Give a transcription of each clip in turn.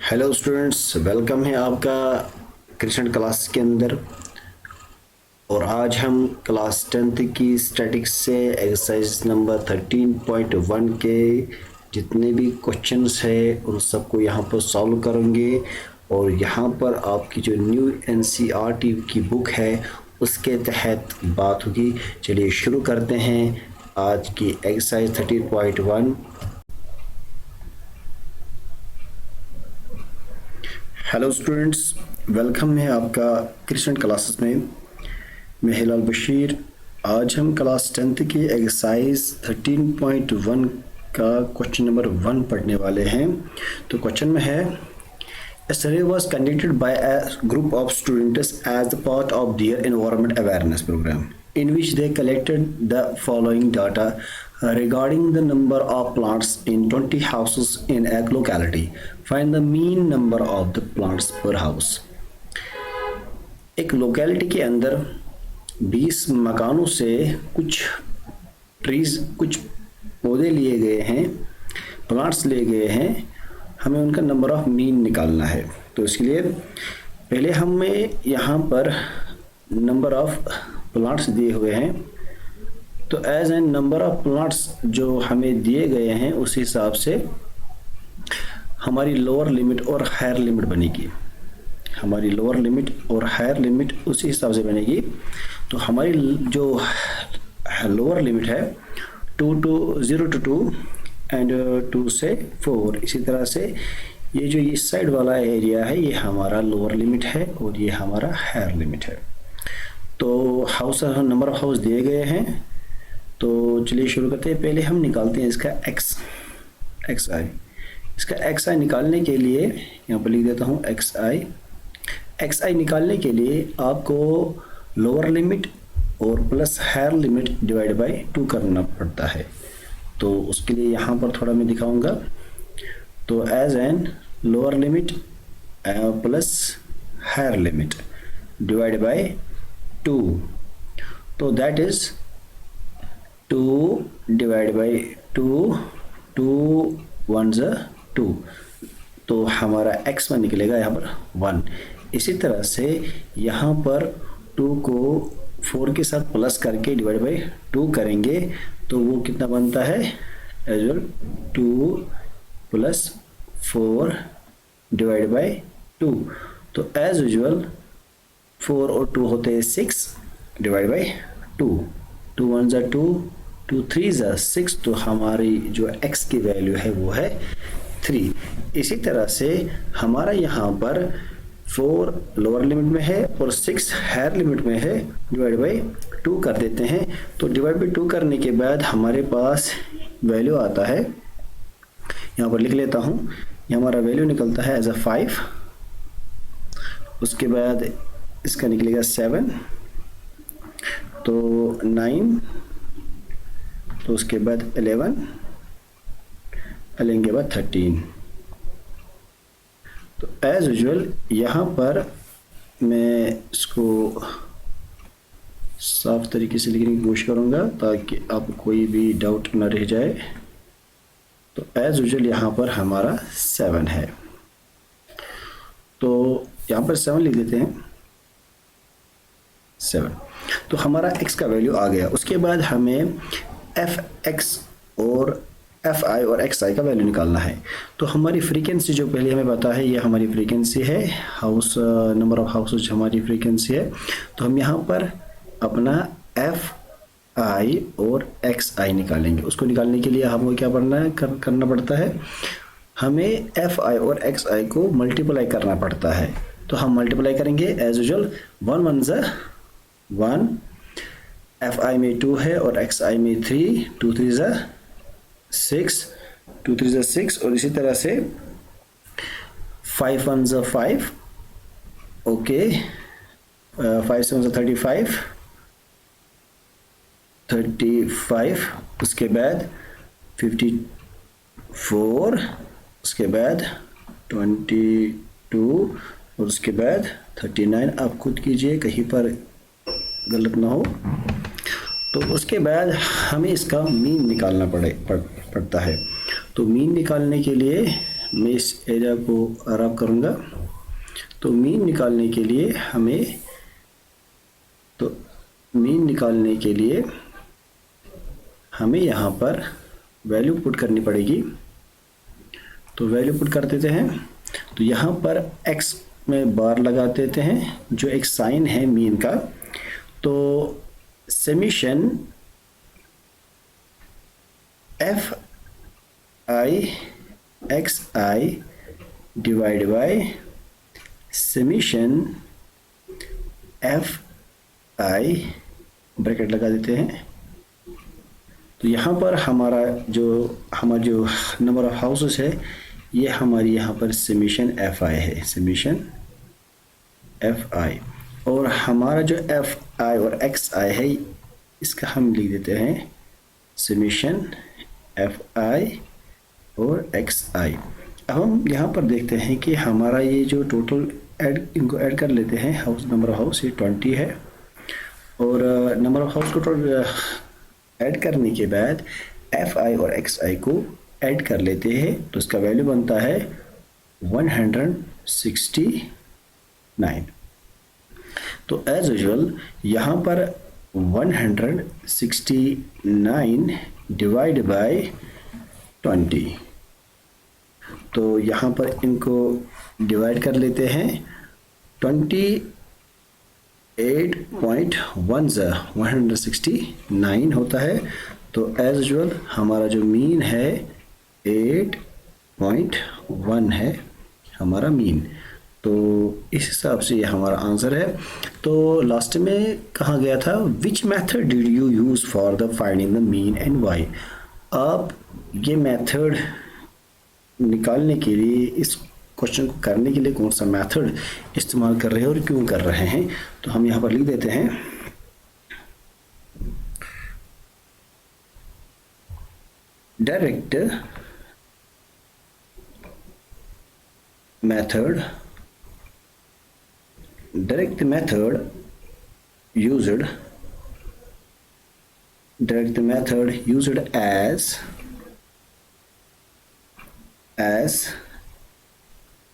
Hello students, welcome है आपका Krishna class के अंदर। और आज हम क्लास 10th की स्टैटिक्स से एक्सरसाइज नंबर 13.1 के जितने भी क्वेश्चंस है उन सबको यहाँ पर सॉल्व करेंगे। और यहाँ पर आपकी जो न्यू एनसीईआरटी की बुक है उसके तहत बात होगी। चलिए शुरू करते हैं आज की एक्सरसाइज 13.1। हेलो स्टूडेंट्स, वेलकम है आपका कृष्ण क्लासेस में। मैं हिलाल बशीर। आज हम क्लास 10th की एक्सरसाइज 13.1 का क्वेश्चन नंबर 1 पढ़ने वाले हैं। तो क्वेश्चन में है, A survey was conducted by a group of students as part of their environment awareness program, in which they collected the following data regarding the number of plants in 20 houses in a locality. Find the mean number of the plants per house. एक locality के अंदर 20 मकानों से कुछ कुछ पौधे लिए गए हैं, प्लांट्स लिए गए हैं। हमें उनका नंबर ऑफ मीन निकालना है। तो इसके लिए पहले हमें यहाँ पर नंबर ऑफ प्लांट्स दिए हुए हैं। तो as an number of plants जो हमें दिए गए हैं उस हिसाब से हमारी लोअर लिमिट और हायर लिमिट बनेगी। हमारी लोअर लिमिट और हायर लिमिट उसी हिसाब से बनेगी। तो हमारी जो लोअर लिमिट है 0 to 2 एंड 2 से 4। इसी तरह से ये जो इस साइड वाला एरिया है ये हमारा लोअर लिमिट है और ये हमारा हायर लिमिट है। तो हाउस नंबर ऑफ हाउस दिए गए हैं। तो चलिए शुरू करते हैं। पहले हम निकालते हैं इसका एक्स आई। इसका एक्स आई निकालने के लिए यहाँ पर लिख देता हूँ एक्स आई निकालने के लिए आपको लोअर लिमिट और plus higher limit divide by 2 करना पड़ता है। तो उसके लिए यहाँ पर थोड़ा मैं दिखाऊंगा। तो as an lower limit plus higher limit divide by 2, तो दैट इज 2 डिवाइड बाय 2 1 ज़ा 2। तो हमारा x में निकलेगा यहाँ पर 1। इसी तरह से यहाँ पर 2 को 4 के साथ प्लस करके डिवाइड बाय 2 करेंगे तो वो कितना बनता है as well 2 plus 4 divide by 2। तो एज यूजुअल 4 और 2 होते हैं 6 डिवाइड बाय 2। 2 1 ज़ा 2, 2 3 ज़ा 6। तो हमारी जो x की वैल्यू है वो है 3। इसी तरह से हमारा यहाँ पर 4 लोअर लिमिट में है और 6 हायर लिमिट में है। डिवाइड बाय 2 कर देते हैं। तो डिवाइड बाय 2 करने के बाद हमारे पास वैल्यू आता है, यहाँ पर लिख लेता हूँ। ये हमारा वैल्यू निकलता है एज अ 5। उसके बाद इसका निकलेगा 7, तो 9, तो उसके बाद 11 के बाद 13। तो एज यूजुअल यहाँ पर मैं इसको साफ तरीके से लिखने की कोशिश करूँगा ताकि आपको कोई भी डाउट न रह जाए। तो एज यूजुअल यहाँ पर हमारा 7 है। तो यहाँ पर 7 लिख देते हैं 7। तो हमारा x का वैल्यू आ गया। उसके बाद हमें fx और fi और xi का वैल्यू निकालना है। तो हमारी फ्रीक्वेंसी जो पहले हमें पता है ये हमारी फ्रीक्वेंसी है, हाउस नंबर ऑफ हाउसेज हमारी फ्रीक्वेंसी है। तो हम यहाँ पर अपना fi और xi निकालेंगे। उसको निकालने के लिए हमको क्या करना पड़ता है, हमें fi और xi को मल्टीप्लाई करना पड़ता है। तो हम मल्टीप्लाई करेंगे एज यूजुअल। 1 1 ज़ा 1, fi में 2 है और xi में 3, 2 3 ज़ा 6, 2 3 ज़ा 6। और इसी तरह से 5 1 ज़ा 5, ओके, 5 7 ज़ा 35, उसके बाद 54, उसके बाद 22 और उसके बाद 39। आप खुद कीजिए कहीं पर गलत ना हो। तो उसके बाद हमें इसका मीन निकालना पड़ता है। तो मीन निकालने के लिए मैं इस एरिया को रब करूँगा। तो मीन निकालने के लिए हमें यहाँ पर वैल्यू पुट करनी पड़ेगी। तो वैल्यू पुट कर देते हैं। तो यहाँ पर x में बार लगा देते हैं, जो एक साइन है मीन का। तो summation F I X I divide by summation F I, bracket लगा देते हैं। तो यहाँ पर हमारा जो नंबर ऑफ हाउसेस है, ये हमारी यहाँ पर समेशन एफ आई है, समेशन एफ आई। और हमारा जो एफ आई और एक्स आई है, इसका हम लिख देते हैं समेशन एफ आई और एक्स आई। अब हम यहाँ पर देखते हैं कि हमारा ये जो टोटल इनको ऐड कर लेते हैं। हाउस नंबर ऑफ हाउस ये 20 है, और नंबर ऑफ हाउस को टोटल ऐड करने के बाद एफ आई और एक्स आई को ऐड कर लेते हैं। तो इसका वैल्यू बनता है 169। तो एज यूजुअल यहाँ पर 169 डिवाइड बाय 20। तो यहाँ पर इनको डिवाइड कर लेते हैं। 169 होता है। तो एज यूजुअल हमारा जो मीन है 8.1 है हमारा मीन। तो इस हिसाब से ये हमारा आंसर है। तो लास्ट में कहा गया था, which method did you use for the finding the mean and Y. आप ये मेथड निकालने के लिए, इस क्वेश्चन को करने के लिए कौन सा मेथड इस्तेमाल कर रहे हैं और क्यों कर रहे हैं। तो हम यहाँ पर लिख देते हैं direct method used as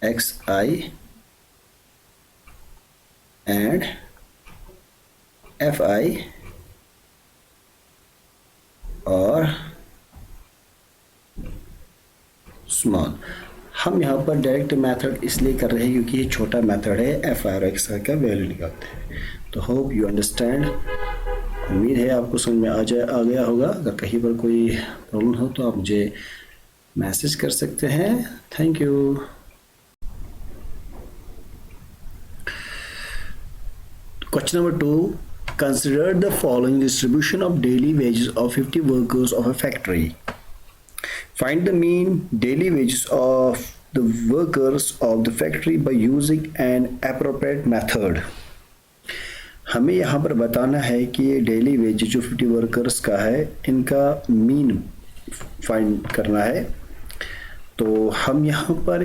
xi and fi और स्मॉल। हम यहाँ पर डायरेक्ट मेथड इसलिए कर रहे हैं क्योंकि ये छोटा मेथड है, एफ आई और एक्स आई का वैल्यू निकालते हैं। तो होप यू अंडरस्टैंड। उम्मीद है आपको समझ में आ गया होगा। अगर कहीं पर कोई प्रॉब्लम हो तो आप मुझे मैसेज कर सकते हैं। Thank you. Question number 2. Consider the following distribution of daily wages of 50 workers of a factory. Find the mean daily wages of the workers of the factory by using an appropriate method. हमें यहाँ पर बताना है कि ये daily veg जो 50 workers का है, इनका मीन फाइंड करना है। तो हम यहाँ पर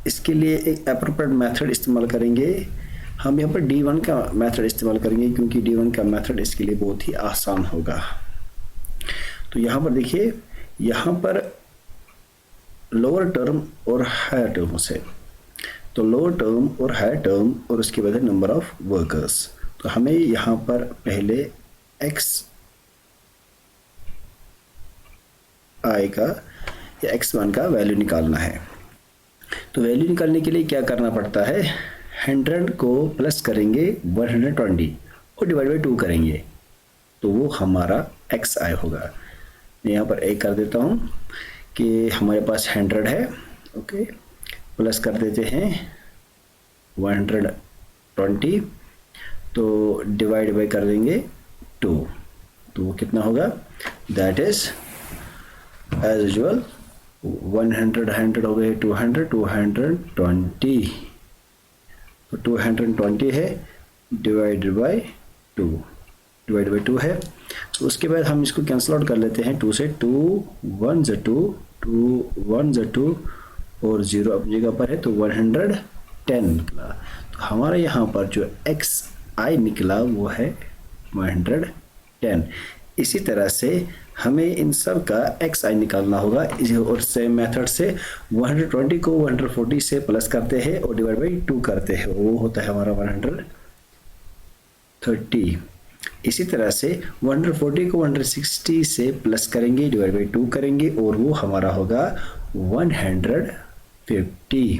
इसके लिए एक एप्रोप्रिएट मेथड इस्तेमाल करेंगे। हम यहाँ पर D1 का मेथड इस्तेमाल करेंगे क्योंकि D1 का मेथड इसके लिए बहुत ही आसान होगा। तो यहाँ पर देखिए, यहाँ पर लोअर टर्म और हायर टर्म से, तो लोअर टर्म और हायर टर्म और उसके बाद नंबर ऑफ वर्कर्स। तो हमें यहाँ पर पहले xi का या x1 का वैल्यू निकालना है। तो वैल्यू निकालने के लिए क्या करना पड़ता है, 100 को प्लस करेंगे 120 और डिवाइड बाई 2 करेंगे, तो वो हमारा xi होगा। मैं यहाँ पर एक कर देता हूँ कि हमारे पास 100 है, ओके, प्लस कर देते हैं 120, तो डिवाइड बाई कर देंगे 2, तो वो कितना होगा, दैट इज एज यूजुअल 100 हो गए 200, 220, तो 220 है डिवाइडेड बाई 2 है। तो उसके बाद हम इसको कैंसिल आउट कर लेते हैं 2 से, 2 1 ज़ 2, 2 1 ज़ 2 और 0 अपनी जगह पर है, तो 110 निकला। तो हमारा यहाँ पर जो xi निकला वो है 110। इसी तरह से हमें इन सब का xi निकालना होगा। और सेम मेथड से 120 को 140 से प्लस करते हैं और डिवाइड बाई 2 करते हैं, वो होता है हमारा 130। इसी तरह से 140 को 160 से प्लस करेंगे, डिवाइड बाई 2 करेंगे और वो हमारा होगा 150।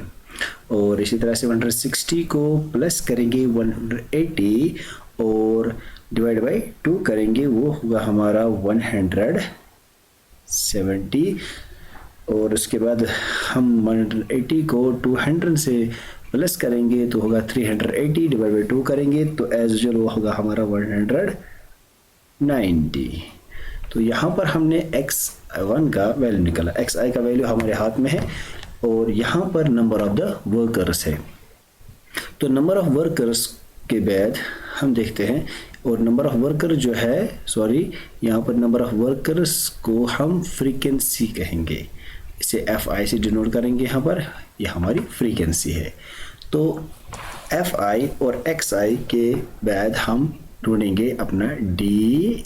और इसी तरह से 160 को प्लस करेंगे 180 और डिवाइड बाई 2 करेंगे, वो होगा हमारा 170। और उसके बाद हम 180 को 200 से प्लस करेंगे तो होगा 380, डिवाइड बाई 2 करेंगे तो एज यूजुअल वो होगा हमारा 190। तो यहाँ पर हमने x1 का वैल्यू निकाला, xi का वैल्यू हमारे हाथ में है और यहाँ पर नंबर ऑफ द वर्कर्स है। तो नंबर ऑफ वर्कर्स के बाद हम देखते हैं, और नंबर ऑफ वर्कर जो है यहाँ पर नंबर ऑफ वर्कर्स को हम फ्रीक्वेंसी कहेंगे, इसे fi से डिनोट करेंगे। यहाँ पर यह हमारी फ्रीक्वेंसी है। तो fi और xi के बाद हम ढूंढेंगे अपना di,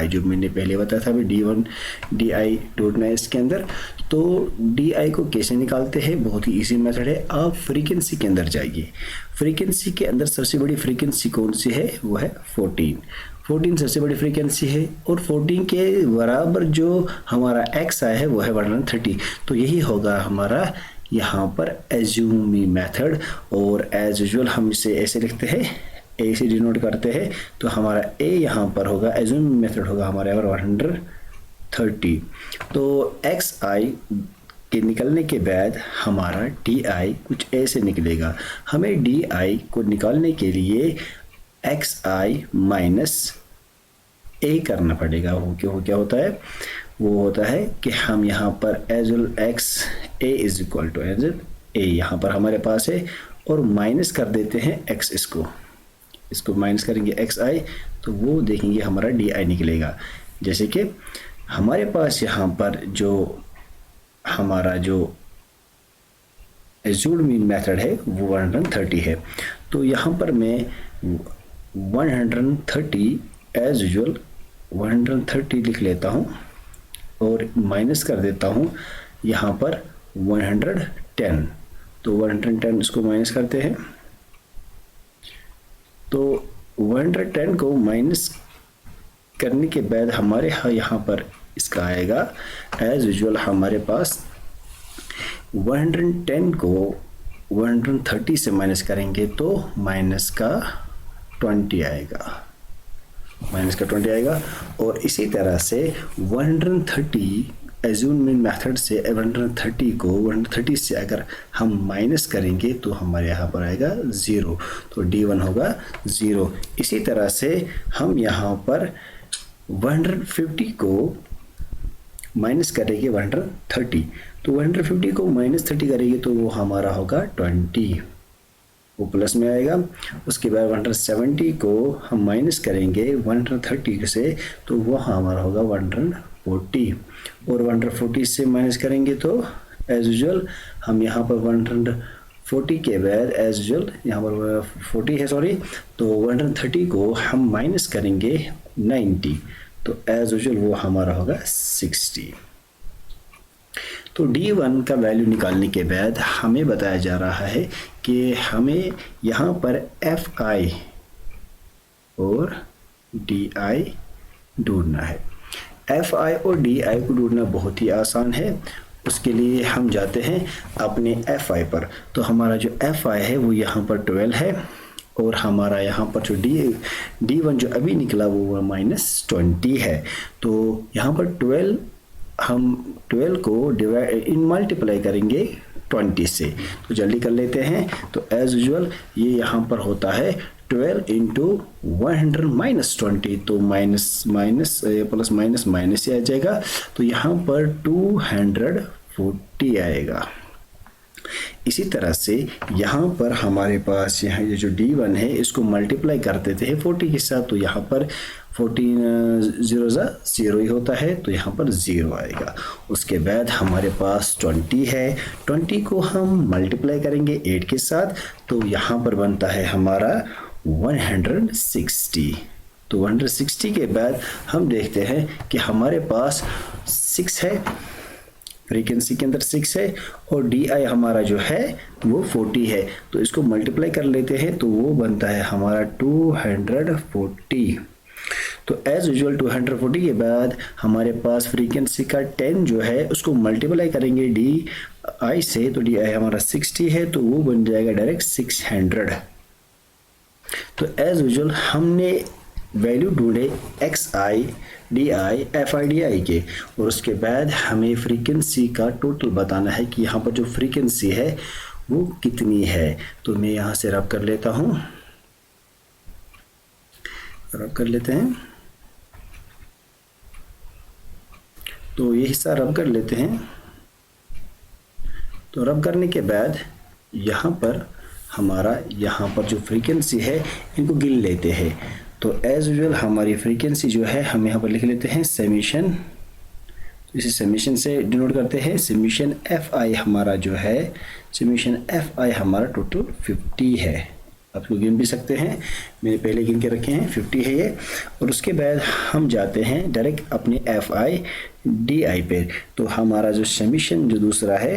जो मैंने पहले बताया था अभी d1 di ढूंढना है इसके अंदर। तो di को कैसे निकालते हैं, बहुत ही इजी मेथड है। आप फ्रीक्वेंसी के अंदर जाइए, फ्रीक्वेंसी के अंदर सबसे बड़ी फ्रीक्वेंसी कौन सी है, वो है 14 सबसे बड़ी फ्रीक्वेंसी है। और 14 के बराबर जो हमारा xi है वो है 130। तो यही होगा हमारा यहाँ पर एज्यूमी मेथड। और एज यूजुअल हम इसे ऐसे लिखते हैं, ए से डिनोट करते हैं। तो हमारा ए यहाँ पर होगा, एज्यूमी मेथड होगा हमारे यहाँ 130। तो xi के निकलने के बाद हमारा di कुछ ऐसे निकलेगा। हमें di को निकालने के लिए xi माइनस a करना पड़ेगा। वो क्या होता है, वो होता है कि हम यहाँ पर as well x a is equal to as a यहाँ पर हमारे पास है और माइनस कर देते हैं x, इसको माइनस करेंगे xi तो वो देखेंगे हमारा di निकलेगा। जैसे कि हमारे पास यहाँ पर जो हमारा जो एज्यूम्ड मीन मेथड है वो 130 है। तो यहाँ पर मैं 130 एज यूजुअल 130 लिख लेता हूँ और माइनस कर देता हूँ यहाँ पर 110। तो 110 इसको माइनस करते हैं। तो 110 को माइनस करने के बाद हमारे यहाँ पर इसका आएगा एज यूजुअल हमारे पास 110 को 130 से माइनस करेंगे तो माइनस का 20 आएगा। और इसी तरह से 130 एज्यूम्ड मेथड से 130 को 130 से अगर हम माइनस करेंगे तो हमारे यहाँ पर आएगा 0, तो d1 होगा 0। इसी तरह से हम यहाँ पर 150 को माइनस करेंगे 130, तो 150 को माइनस 30 करेंगे तो वो हमारा होगा 20, वो प्लस में आएगा। उसके बाद 170 को हम माइनस करेंगे 130 से तो वो हमारा होगा 140, और 140 से माइनस करेंगे तो एज यूजुअल हम यहाँ पर 140 के बाद एज यूजुअल यहाँ पर 40 है तो 130 को हम माइनस करेंगे 90 तो एज यूजुअल वो हमारा होगा 60। तो d1 का वैल्यू निकालने के बाद हमें बताया जा रहा है कि हमें यहाँ पर fi और di ढूंढना है। fi और di को ढूंढना बहुत ही आसान है। उसके लिए हम जाते हैं अपने fi पर। तो हमारा जो fi है वो यहाँ पर 12 है और हमारा यहाँ पर जो d1 जो अभी निकला वो -20 है। तो यहाँ पर 12 हम 12 को डिवाइड इन मल्टीप्लाई करेंगे 20 से, तो जल्दी कर लेते हैं। तो एज यूजुअल ये यहाँ पर होता है 12 इंटू 100 -20, तो माइनस प्लस माइनस ही आ जाएगा। तो यहाँ पर 240 आएगा। इसी तरह से यहाँ पर हमारे पास यहाँ ये जो d1 है इसको मल्टीप्लाई कर देते हैं 40 के साथ, तो यहाँ पर 14 0 ही होता है तो यहाँ पर 0 आएगा। उसके बाद हमारे पास 20 है, 20 को हम मल्टीप्लाई करेंगे 8 के साथ तो यहाँ पर बनता है हमारा 160। तो 160 के बाद हम देखते हैं कि हमारे पास 6 है, फ्रीक्वेंसी के अंदर 6 है, और डी आई हमारा जो है वो 40 है। तो इसको मल्टीप्लाई कर लेते हैं तो वो बनता है हमारा 240। तो एज यूजुअल 240 के बाद हमारे पास फ्रीक्वेंसी का 10 जो है उसको मल्टीप्लाई करेंगे डी आई से, तो डी आई हमारा 60 है, तो वो बन जाएगा डायरेक्ट 600। तो एज यूजुअल हमने वैल्यू ढूंढे x I, D I, F I D आई के, और उसके बाद हमें फ्रीक्वेंसी का टोटल बताना है कि यहाँ पर जो फ्रीक्वेंसी है वो कितनी है। तो मैं यहाँ से रब कर लेता हूँ, रब कर लेते हैं। तो ये हिस्सा रब कर लेते हैं। तो रब करने के बाद यहाँ पर हमारा यहाँ पर जो फ्रीक्वेंसी है इनको गिन लेते हैं। तो एज यूजुअल हमारी फ्रीक्वेंसी जो है हम यहाँ पर लिख लेते हैं समीशन, इसे समीशन से डिनोट करते हैं। समीशन एफ आई हमारा जो है, समीशन एफ आई हमारा टोटल 50 है। आप लोग गिन भी सकते हैं, मैंने पहले गिन के रखे हैं, 50 है ये। और उसके बाद हम जाते हैं डायरेक्ट अपने एफ आई डी आई पे। तो हमारा जो समीशन जो दूसरा है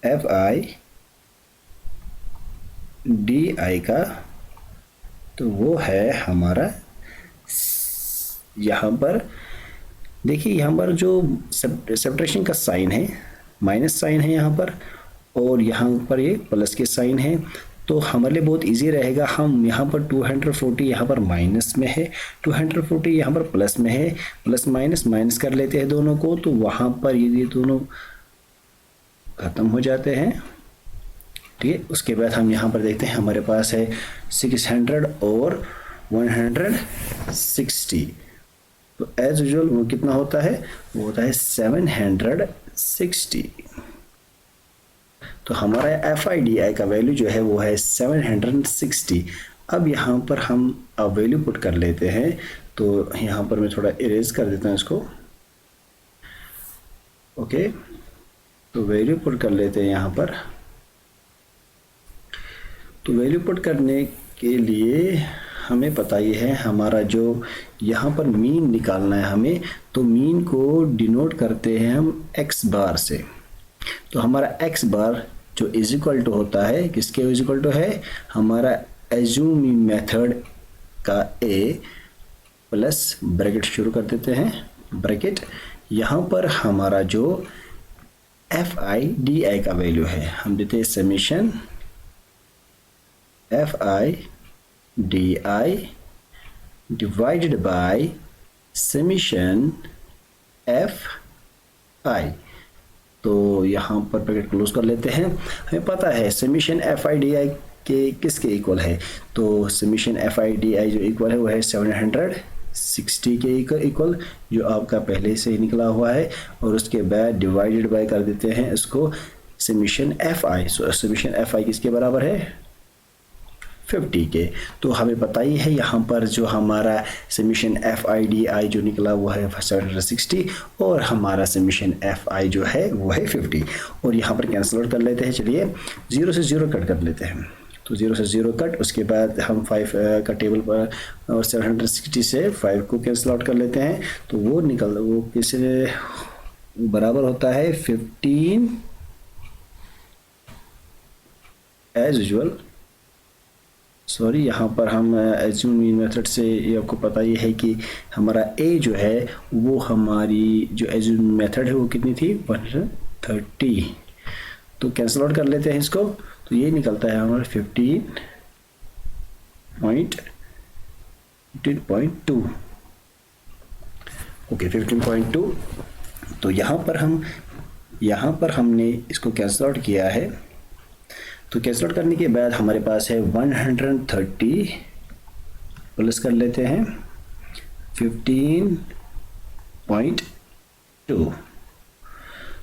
एफ आई डी आई का, तो वो है हमारा यहाँ पर देखिए, यहाँ पर जो सब्ट्रैक्शन का साइन है, माइनस साइन है यहाँ पर, और यहाँ पर ये प्लस के साइन है। तो हमारे लिए बहुत इजी रहेगा, हम यहाँ पर 240 यहाँ पर माइनस में है, 240 यहाँ पर प्लस में है, प्लस माइनस माइनस कर लेते हैं दोनों को, तो वहाँ पर ये दोनों ख़त्म हो जाते हैं। ठीक है, उसके बाद हम यहाँ पर देखते हैं हमारे पास है 600 और 160। तो एज यूजुअल वो कितना होता है, वो होता है 760। तो हमारा एफ आई डी आई का वैल्यू जो है वो है 760। अब यहाँ पर हम अब वैल्यू पुट कर लेते हैं। तो यहाँ पर मैं थोड़ा इरेज कर देता हूँ इसको। ओके, तो वैल्यू पुट कर लेते हैं यहाँ पर। तो वैल्यू पुट करने के लिए हमें पता ही है हमारा जो यहाँ पर मीन निकालना है हमें, तो मीन को डिनोट करते हैं हम एक्स बार से। तो हमारा एक्स बार जो इज इक्वल टू होता है, किसके इज इक्वल टू है, हमारा एज्यूमिंग मेथड का ए प्लस ब्रैकेट शुरू कर देते हैं, ब्रैकेट। यहाँ पर हमारा जो एफ आई डी आई का वैल्यू है हम देते हैं summation F I D I divided by summation F I. तो यहाँ पर ब्रैकेट क्लोज कर लेते हैं। हमें पता है समीशन एफ आई डी आई के किसके इक्वल है, तो समीशन एफ आई डी आई जो इक्वल है वो है 760 के इक्वल, जो आपका पहले से ही निकला हुआ है। और उसके बाद डिवाइडेड बाय कर देते हैं इसको समीशन एफ आई। सो समीशन एफ आई किसके बराबर है, 50 के। तो हमें पता ही है यहाँ पर जो हमारा समीशन एफ आई डी आई जो निकला वो है 760, और हमारा समीशन एफ आई जो है वो है 50। और यहाँ पर कैंसिल आउट कर लेते हैं। चलिए 0 से 0 कट कर लेते हैं। तो 0 से 0 कट, उसके बाद हम 5 का टेबल पर और 760 से 5 को कैंसिल आउट कर लेते हैं। तो वो किससे बराबर होता है 15 एज यूजुअल। सॉरी, यहाँ पर हम एज्यूमिंग मेथड से, ये आपको पता ही है कि हमारा ए जो है वो हमारी जो एज्यूमिंग मेथड है वो कितनी थी 130। तो कैंसिल आउट कर लेते हैं इसको। तो ये निकलता है हमारा 15.2। ओके, 15.2। तो यहाँ पर हमने इसको कैंसिल आउट किया है। तो कैंसिल आउट करने के बाद हमारे पास है 130 प्लस कर लेते हैं 15.2।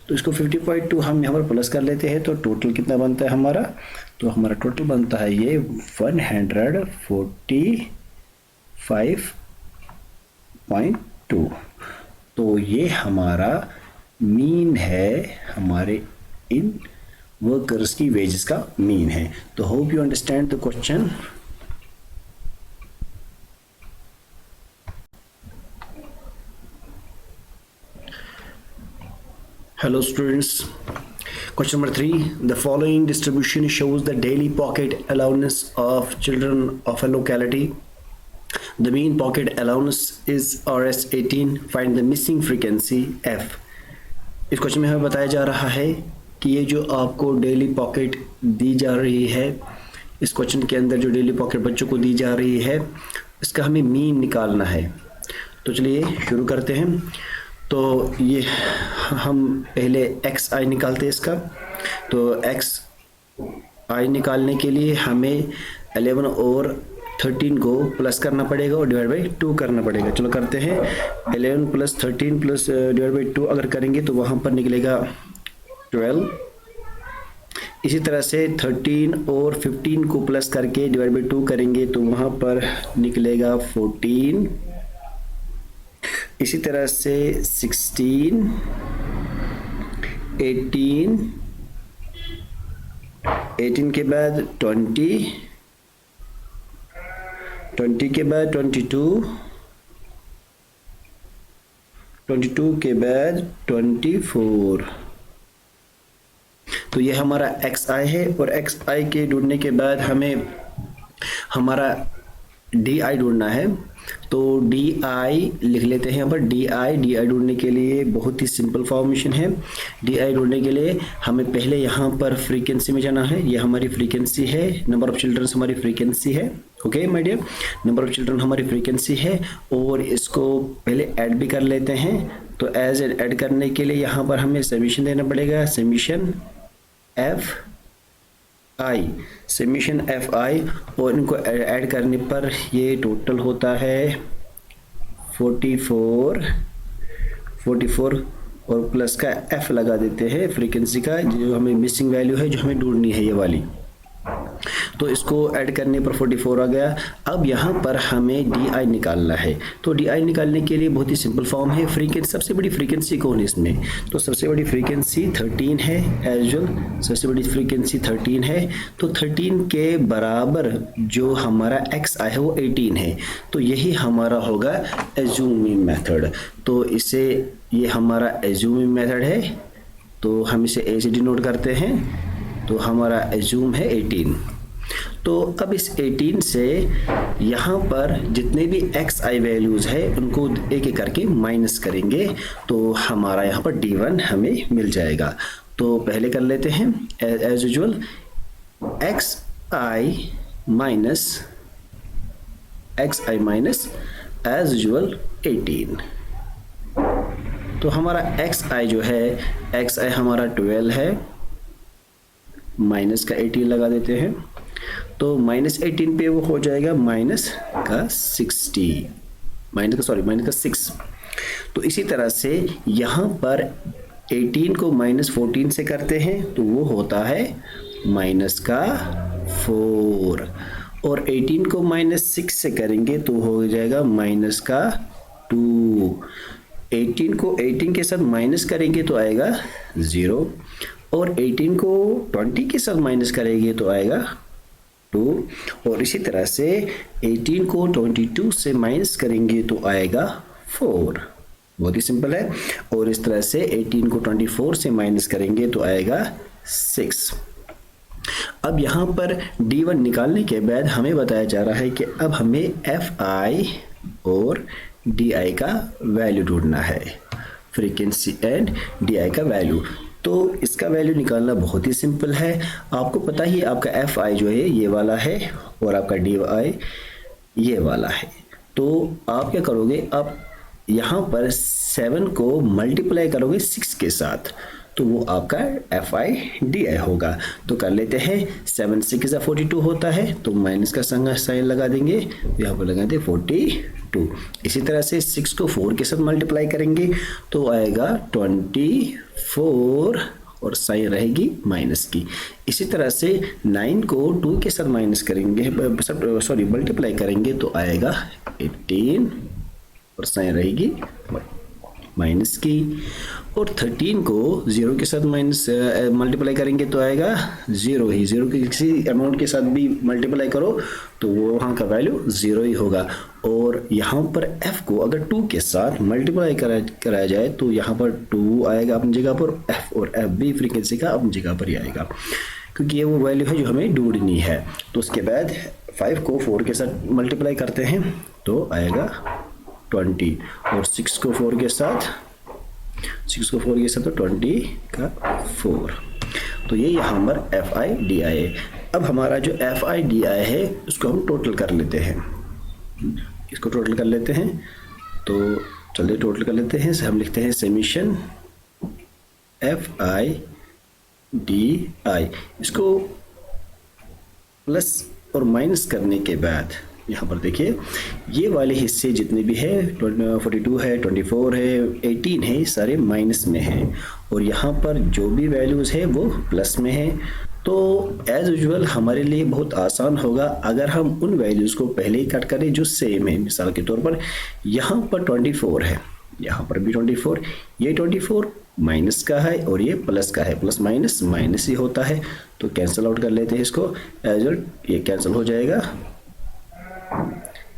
तो इसको 50.2 हम यहाँ पर प्लस कर लेते हैं। तो टोटल कितना बनता है हमारा, तो हमारा टोटल बनता है ये 145.2। तो ये हमारा मीन है, हमारे इन वर्कर्स की वेजेस का मीन है। तो hope you understand the question. Hello students. Question number 3. The following distribution shows the daily pocket allowance of children of a locality. The mean pocket allowance is Rs18. Find the missing frequency F. इस question में हमें बताया जा रहा है कि ये जो आपको डेली पॉकेट दी जा रही है, इस क्वेश्चन के अंदर जो डेली पॉकेट बच्चों को दी जा रही है, इसका हमें मीन निकालना है। तो चलिए शुरू करते हैं। तो ये हम पहले एक्स आई निकालते हैं इसका। तो एक्स आई निकालने के लिए हमें 11 और 13 को प्लस करना पड़ेगा और डिवाइड बाई 2 करना पड़ेगा। चलो करते हैं। 11 प्लस 13 प्लस डिवाइड बाई 2 अगर करेंगे तो वहाँ पर निकलेगा 12। इसी तरह से 13 और 15 को प्लस करके डिवाइड बाई 2 करेंगे तो वहाँ पर निकलेगा 14। इसी तरह से 16, 18 के बाद 20 के बाद 22 के बाद 24। तो ये हमारा एक्स आई है और एक्स आई के ढूंढने के बाद हमें हमारा डी आई ढूंढना है। तो डी आई लिख लेते हैं यहाँ पर। डी आई ढूंढने के लिए बहुत ही सिंपल फॉर्मेशन है। डी आई ढूंढने के लिए हमें पहले यहाँ पर फ्रीक्वेंसी में जाना है। ये हमारी फ्रीक्वेंसी है, नंबर ऑफ चिल्ड्रन हमारी फ्रीक्वेंसी है। Okay my dear, number of children हमारी फ्रीक्वेंसी है और इसको पहले ऐड भी कर लेते हैं। तो एज ऐड करने के लिए यहाँ पर हमें समीशन देना पड़ेगा। समीशन एफ आई, समीशन एफ आई, और इनको ऐड करने पर ये टोटल होता है 44 और प्लस का एफ लगा देते हैं फ्रीक्वेंसी का, जो हमें मिसिंग वैल्यू है, जो हमें ढूंढनी है ये वाली। तो इसको ऐड करने पर 44 आ गया। अब यहाँ पर हमें डी आई निकालना है। तो डी आई निकालने के लिए बहुत ही सिंपल फॉर्म है। फ्रीक्वेंसी, सबसे बड़ी फ्रीक्वेंसी कौन है इसमें? तो सबसे बड़ी फ्रीक्वेंसी 13 है। एज यूजुअल सबसे बड़ी फ्रीक्वेंसी 13 है। तो 13 के बराबर जो हमारा एक्स आई है वो 18 है। तो यही हमारा होगा एज्यूमिंग मेथड। तो इसे, ये हमारा एज्यूमिंग मेथड है, तो हम इसे ए से डिनोट करते हैं। तो हमारा एज्यूम है 18। तो अब इस 18 से यहाँ पर जितने भी एक्स आई वैल्यूज़ है उनको एक एक करके माइनस करेंगे तो हमारा यहाँ पर D1 हमें मिल जाएगा। तो पहले कर लेते हैं as usual x I minus as usual 18। तो हमारा एक्स आई जो है, एक्स आई हमारा 12 है, माइनस का 18 लगा देते हैं। तो माइनस 18 पे वो हो जाएगा माइनस का 6। तो इसी तरह से यहाँ पर 18 को माइनस 14 से करते हैं तो वो होता है माइनस का 4, और 18 को माइनस 6 से करेंगे तो हो जाएगा माइनस का 2। 18 को 18 के साथ माइनस करेंगे तो आएगा 0, और 18 को 20 के साथ माइनस करेंगे तो आएगा 2, और इसी तरह से 18 को 22 से माइनस करेंगे तो आएगा 4। बहुत ही सिंपल है। और इस तरह से 18 को 24 से माइनस करेंगे तो आएगा 6। अब यहाँ पर D1 निकालने के बाद हमें बताया जा रहा है कि अब हमें FI और DI का वैल्यू ढूंढना है, फ्रीक्वेंसी एंड DI का वैल्यू। तो इसका वैल्यू निकालना बहुत ही सिंपल है। आपको पता ही आपका एफ आई जो है ये वाला है और आपका डी आई ये वाला है। तो आप क्या करोगे, आप यहाँ पर 7 को मल्टीप्लाई करोगे 6 के साथ तो वो आपका एफ आई डी आई होगा। तो कर लेते हैं। 7 6 42 होता है तो माइनस का साइन लगा देंगे, यहाँ पर लगा दे 42। इसी तरह से 6 को 4 के साथ मल्टीप्लाई करेंगे तो आएगा 24 और साइन रहेगी माइनस की। इसी तरह से 9 को 2 के साथ माइनस करेंगे, मल्टीप्लाई करेंगे तो आएगा 18 और साइन रहेगी माइनस की। और 13 को 0 के साथ माइनस मल्टीप्लाई करेंगे तो आएगा 0 ही। 0 के किसी अमाउंट के साथ भी मल्टीप्लाई करो तो वो वहाँ का वैल्यू 0 ही होगा। और यहाँ पर f को अगर 2 के साथ मल्टीप्लाई कराया जाए तो यहाँ पर 2 आएगा अपनी जगह पर, f और f भी फ्रीक्वेंसी का अपनी जगह पर ही आएगा, क्योंकि ये वो वैल्यू है जो हमें ढूंढनी है। तो उसके बाद 5 को 4 के साथ मल्टीप्लाई करते हैं तो आएगा 20, और 6 को 4 के साथ तो 20 का 4। तो ये यहाँ पर FIDI है। अब हमारा जो FIDI है उसको हम टोटल कर लेते हैं, इसको टोटल कर लेते हैं। तो चलिए टोटल कर लेते हैं। हम लिखते हैं समेशन FIDI। इसको प्लस और माइनस करने के बाद यहाँ पर देखिए ये वाले हिस्से जितने भी है 42 है, 24 है, 18 है, सारे माइनस में है, और यहाँ पर जो भी वैल्यूज़ है वो प्लस में है। तो एज यूजुअल हमारे लिए बहुत आसान होगा अगर हम उन वैल्यूज़ को पहले ही कट करें जो सेम है। मिसाल के तौर पर यहाँ पर 24 है, यहाँ पर भी 24, ये 24 माइनस का है और ये प्लस का है, प्लस माइनस माइनस ही होता है। तो कैंसिल आउट कर लेते हैं इसको, एज ये कैंसिल हो जाएगा,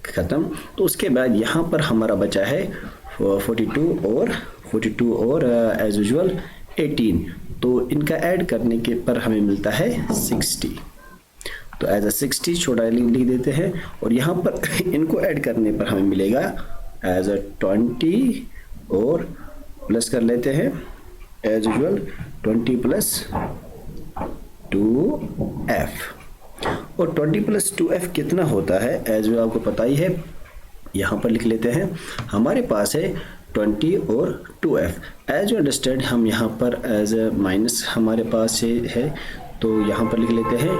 ख़त्म। तो उसके बाद यहाँ पर हमारा बचा है 42 और एज यूजुअल 18। तो इनका ऐड करने के पर हमें मिलता है 60। तो एज 60 छोटा लिख देते हैं, और यहाँ पर इनको ऐड करने पर हमें मिलेगा एज 20 और प्लस कर लेते हैं एज यूजुअल 20 प्लस 2f। और 20 प्लस 2f कितना होता है एज यूजुअल आपको पता ही है। यहाँ पर लिख लेते हैं, हमारे पास है 20 और 2f। एज यू अंडरस्टैंड हम यहाँ पर एज माइनस हमारे पास है, तो यहाँ पर लिख लेते हैं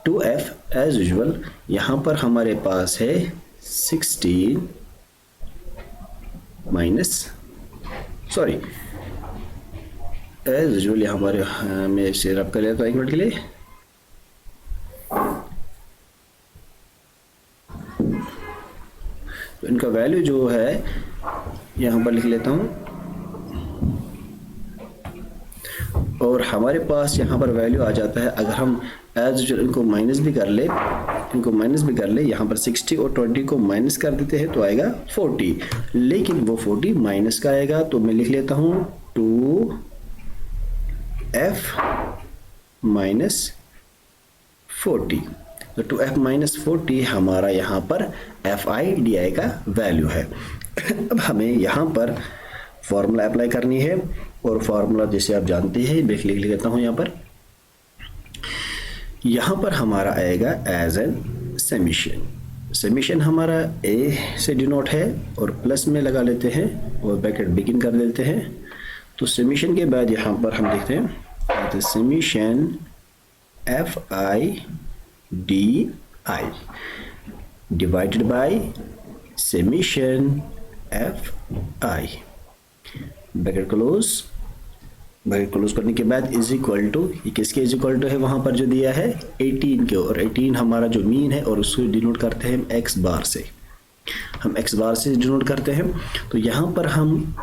2f एज यूजुअल। यहाँ पर हमारे पास है 16 माइनस सॉरी एज यूजुअल हमारे मैं इसे रब कर लेता हूँ 1 मिनट के लिए। तो इनका वैल्यू जो है यहाँ पर लिख लेता हूँ, और हमारे पास यहाँ पर वैल्यू आ जाता है अगर हम एज यूजुअल इनको माइनस भी कर ले, यहाँ पर 60 और 20 को माइनस कर देते हैं तो आएगा 40, लेकिन वो 40 माइनस का आएगा। तो मैं लिख लेता हूँ 2f माइनस 40। तो 2f माइनस 40 हमारा यहाँ पर FIDI का वैल्यू है। अब हमें यहाँ पर फॉर्मूला अप्लाई करनी है, और फॉर्मूला जैसे आप जानते हैं लिख लेता हूँ यहाँ पर हमारा आएगा एज एन समेशन हमारा A से डिनोट है और प्लस में लगा लेते हैं और ब्रैकेट बिगिन कर देते हैं। तो समेशन के बाद यहाँ पर हम देखते हैं summation FIDI divided by summation FI, bracket close करने के बाद इज इक्वल टू, ये किसके इज इक्वल टू है वहाँ पर जो दिया है 18 के, और 18 हमारा जो मीन है और उसको डिनोट करते हैं x बार से, हम x बार से डिनोट करते हैं। तो यहाँ पर हम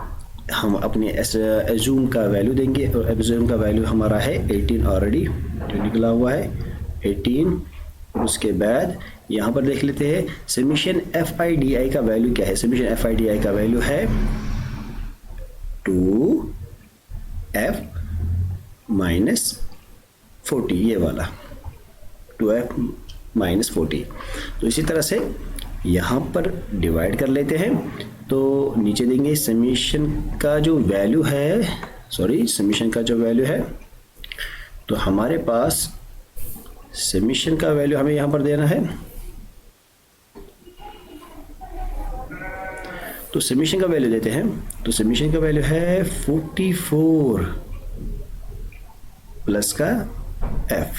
अपने एज्यूम का वैल्यू देंगे, और एज्यूम का वैल्यू हमारा है 18 ऑलरेडी जो निकला हुआ है 18। और उसके बाद यहाँ पर देख लेते हैं समेशन FIDI का वैल्यू क्या है। समेशन FIDI का वैल्यू है 2f माइनस 40, ये वाला 2f माइनस 40। तो इसी तरह से यहाँ पर डिवाइड कर लेते हैं, तो नीचे देंगे समेशन का जो वैल्यू है, तो हमारे पास समेशन का वैल्यू हमें यहाँ पर देना है। तो समेशन का वैल्यू देते हैं, तो समेशन का वैल्यू है 44 प्लस का f।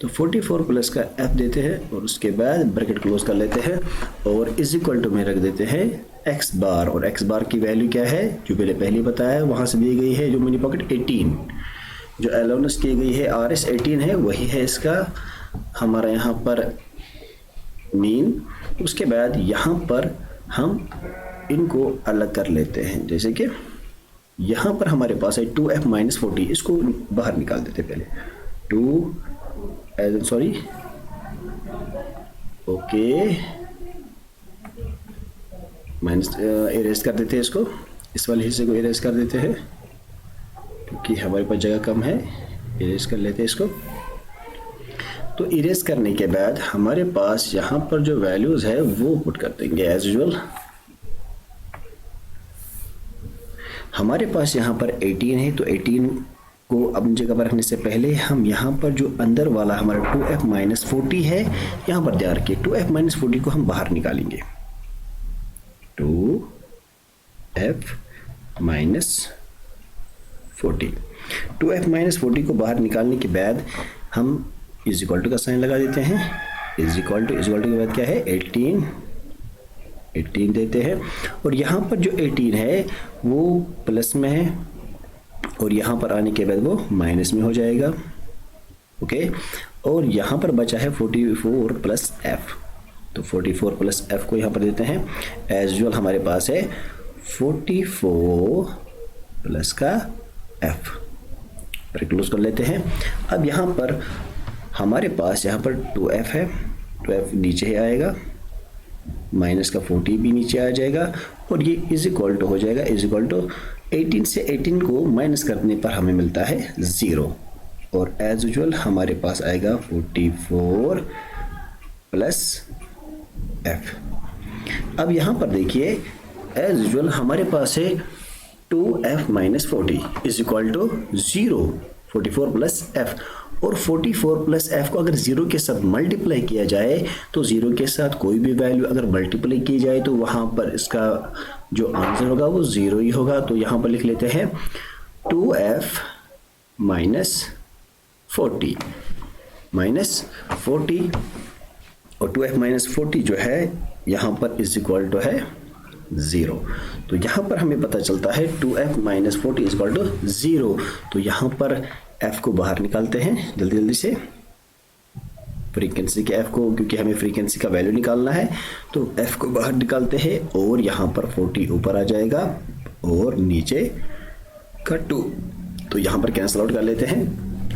तो 44 प्लस का f देते हैं, और उसके बाद ब्रैकेट क्लोज कर लेते हैं और इज इक्वल टू में रख देते हैं x बार। और x बार की वैल्यू क्या है जो पहले बताया, वहाँ से दी गई है जो मिनी पॉकेट 18, जो अलाउंस की गई है RS 18 है, वही है इसका हमारा यहाँ पर मीन। उसके बाद यहाँ पर हम इनको अलग कर लेते हैं। जैसे कि यहाँ पर हमारे पास है 2f माइनस 40, इसको बाहर निकाल देते पहले। 2 सॉरी ओके माइनस इरेज कर देते हैं इसको, इस वाले हिस्से को इरेज कर देते हैं क्योंकि हमारे पास जगह कम है। इरेज कर लेते हैं इसको। तो इरेज करने के बाद हमारे पास यहाँ पर जो वैल्यूज है वो पुट कर देंगे एज यूजुअल। हमारे पास यहाँ पर 18 है, तो 18 को अपनी जगह पर रखने से पहले हम यहाँ पर जो अंदर वाला हमारा 2f माइनस 40 है, यहाँ पर ध्यान रखिए 2f माइनस 40 को हम बाहर निकालेंगे। 2f माइनस 40, 2f माइनस 40 को बाहर निकालने के बाद हम इज इक्वल टू का साइन लगा देते हैं। इज इक्वल टू के बाद क्या है 18 देते हैं, और यहाँ पर जो 18 है वो प्लस में है और यहाँ पर आने के बाद वो माइनस में हो जाएगा। ओके, और यहाँ पर बचा है 44 प्लस एफ, तो 44 प्लस एफ को यहाँ पर देते हैं। एज यूजुअल हमारे पास है 44 प्लस का एफ, क्लोज कर लेते हैं। अब यहाँ पर हमारे पास यहाँ पर 2f है, 2f नीचे ही आएगा, माइनस का 40 भी नीचे आ जाएगा, और ये इज इक्वल टू हो जाएगा इज इक्वल टू 18 से 18 को माइनस करने पर हमें मिलता है 0, और एज यूजुअल हमारे पास आएगा 44 प्लस एफ। अब यहाँ पर देखिए एज यूजुअल हमारे पास है 2f minus 40 is equal to 0, 44 plus F, और 44 प्लस एफ को अगर 0 के साथ मल्टीप्लाई किया जाए तो 0 के साथ कोई भी वैल्यू अगर मल्टीप्लाई की जाए तो वहाँ पर इसका जो आंसर होगा वो 0 ही होगा। तो यहाँ पर लिख लेते हैं 2f माइनस 40 और 2f माइनस 40 जो है यहाँ पर इज इक्वल टू है 0। तो यहाँ पर हमें पता चलता है 2f minus 40 is equal to 0। तो यहाँ पर f को बाहर निकालते हैं जल्दी से, फ्रीक्वेंसी के f को, क्योंकि हमें फ्रीक्वेंसी का वैल्यू निकालना है। तो f को बाहर निकालते हैं और यहाँ पर 40 ऊपर आ जाएगा और नीचे का 2, तो यहाँ पर कैंसिल आउट कर लेते हैं।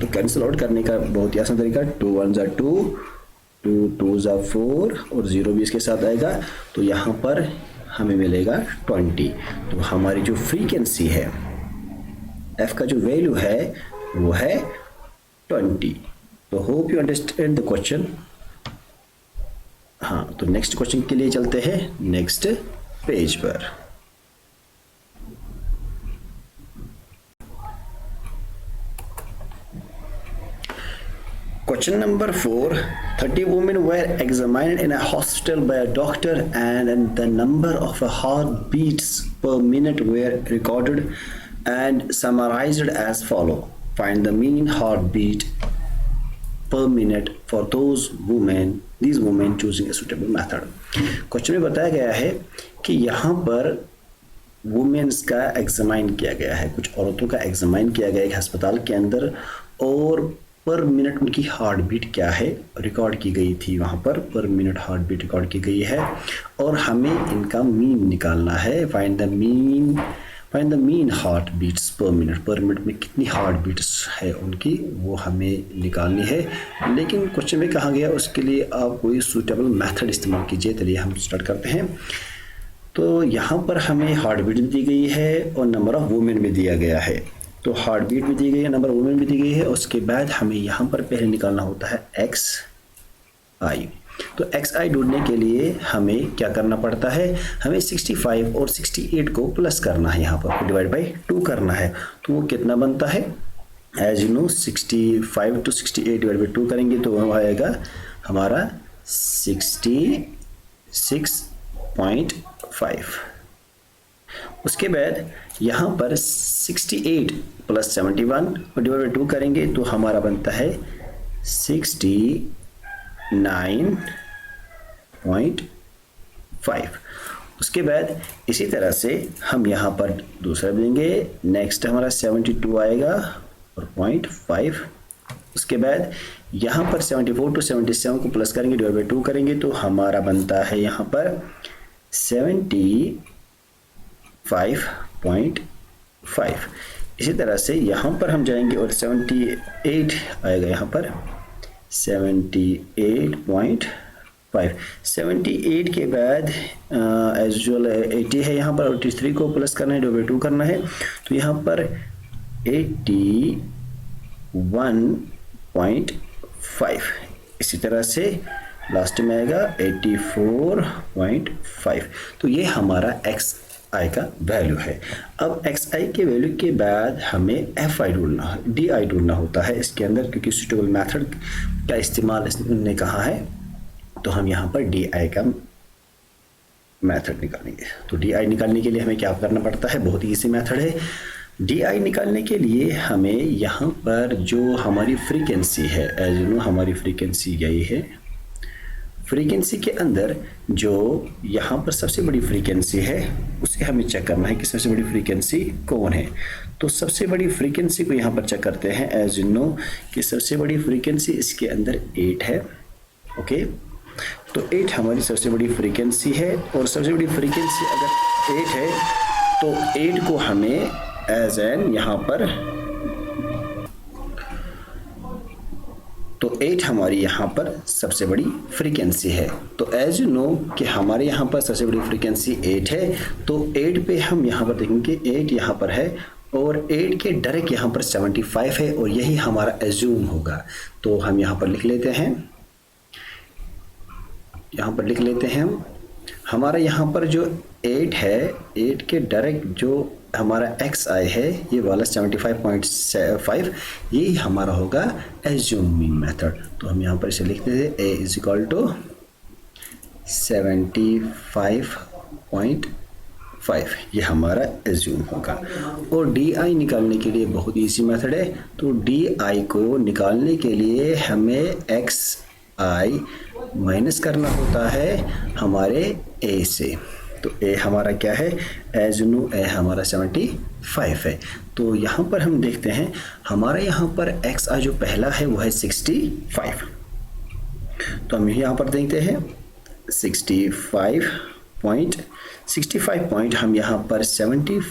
तो कैंसिल आउट करने का बहुत ही आसान तरीका, 2 1 ज़ा 2, 2 2 ज़ा 4 और 0 भी इसके साथ आएगा, तो यहाँ पर हमें मिलेगा 20। तो हमारी जो फ्रीक्वेंसी है f का जो वैल्यू है वो है 20। तो hope you understand the question. हाँ, तो नेक्स्ट क्वेश्चन के लिए चलते हैं नेक्स्ट पेज पर। Question number 4, 30 women were examined in a hospital by a doctor and the number of heartbeats per minute were recorded and summarized as follow. Find the mean heartbeat per minute for these women choosing a suitable method. Question में बताया गया है कि यहाँ पर women's का examine किया गया है, कुछ औरतों का एग्जामाइन किया गया है अस्पताल के अंदर, और पर मिनट उनकी हार्ट बीट क्या है रिकॉर्ड की गई थी, वहाँ पर मिनट हार्ट बीट रिकॉर्ड की गई है, और हमें इनका मीन निकालना है। Find the mean heart beats per minute में कितनी हार्ट बीट्स है उनकी, वो हमें निकालनी है। लेकिन क्वेश्चन में कहा गया उसके लिए आप कोई सूटेबल मेथड इस्तेमाल कीजिए। चलिए हम स्टार्ट करते हैं। तो यहाँ पर हमें हार्ट बीट भी दी गई है और नंबर ऑफ वुमेन भी दिया गया है। तो हार्ट बीट भी दी गई है, नंबर वुमेन भी दी गई है, उसके बाद हमें यहाँ पर पहले निकालना होता है XI। तो XI ढूंढने के लिए हमें क्या करना पड़ता है, हमें 65 और 68 को प्लस करना है, यहाँ पर डिवाइड बाई 2 करना है। तो वो कितना बनता है, as you know 65 to 68 divide by 2 करेंगे तो वो आएगा हमारा 66.5। उसके बाद यहाँ पर 68 प्लस 71 और डिवाइड बाई 2 करेंगे तो हमारा बनता है 69.5। उसके बाद इसी तरह से हम यहाँ पर दूसरा देंगे, नेक्स्ट हमारा 72 आएगा और 0.5। उसके बाद यहाँ पर 74 to 77 को प्लस करेंगे, डिवाइड बाई 2 करेंगे तो हमारा बनता है यहाँ पर 75.5। इसी तरह से यहाँ पर हम जाएंगे और 78 आएगा, यहाँ पर 78.5। 78 के बाद एज यूजुअल 80 है यहाँ पर, 83 को प्लस करना है, डिवाइड 2 करना है, तो यहाँ पर 81.5। इसी तरह से लास्ट में आएगा 84.5। तो ये हमारा एक्स आई का वैल्यू है। अब एक्स आई के वैल्यू के बाद हमें एफ आई ढूंढना, डी आई ढूंढना होता है इसके अंदर, क्योंकि सुटेबल मेथड का इस्तेमाल इसने कहा है, तो हम यहाँ पर डी आई का मेथड निकालेंगे। तो डी आई निकालने के लिए हमें क्या करना पड़ता है, बहुत ही इजी मेथड है। डी आई निकालने के लिए हमें यहाँ पर जो हमारी फ्रीक्वेंसी है, एज यू नो हमारी फ्रीक्वेंसी यही है, फ्रीक्वेंसी के अंदर जो यहाँ पर सबसे बड़ी फ्रीक्वेंसी है उसे हमें चेक करना है कि सबसे बड़ी फ्रीक्वेंसी कौन है। तो सबसे बड़ी फ्रीक्वेंसी को यहाँ पर चेक करते हैं। एज यू नो कि सबसे बड़ी फ्रीक्वेंसी इसके अंदर 8 है। ओके, तो 8 हमारी सबसे बड़ी फ्रीक्वेंसी है, और सबसे बड़ी फ्रीक्वेंसी अगर 8 है तो 8 को हमें एज एन यहाँ पर, तो 8 हमारी यहाँ पर सबसे बड़ी फ्रीक्वेंसी है। तो एज यू नो कि हमारे यहाँ पर सबसे बड़ी फ्रीक्वेंसी 8 है, तो 8 पे हम यहाँ पर देखेंगे 8 यहाँ पर है, और 8 के डायरेक्ट यहाँ पर 75 है, और यही हमारा एज्यूम होगा। तो हम यहाँ पर लिख लेते हैं, यहाँ पर लिख लेते हैं हमारा यहाँ पर जो 8 है, 8 के डायरेक्ट जो हमारा एक्स आई है ये वाला 75.5, यही हमारा होगा एज्यूमिंग मेथड। तो हम यहाँ पर इसे लिखते थे a इज इक्वल टू 75.5, ये हमारा एज्यूम होगा। और डी आई निकालने के लिए बहुत इजी मेथड है। तो डी आई को निकालने के लिए हमें एक्स आई माइनस करना होता है हमारे a से। तो a हमारा क्या है, एज यू नो a हमारा 75 है। तो यहाँ पर हम देखते हैं हमारा यहाँ पर एक्स आई जो पहला है वो है 65। तो हम यहाँ पर देखते हैं 65 पॉइंट हम यहाँ पर 65,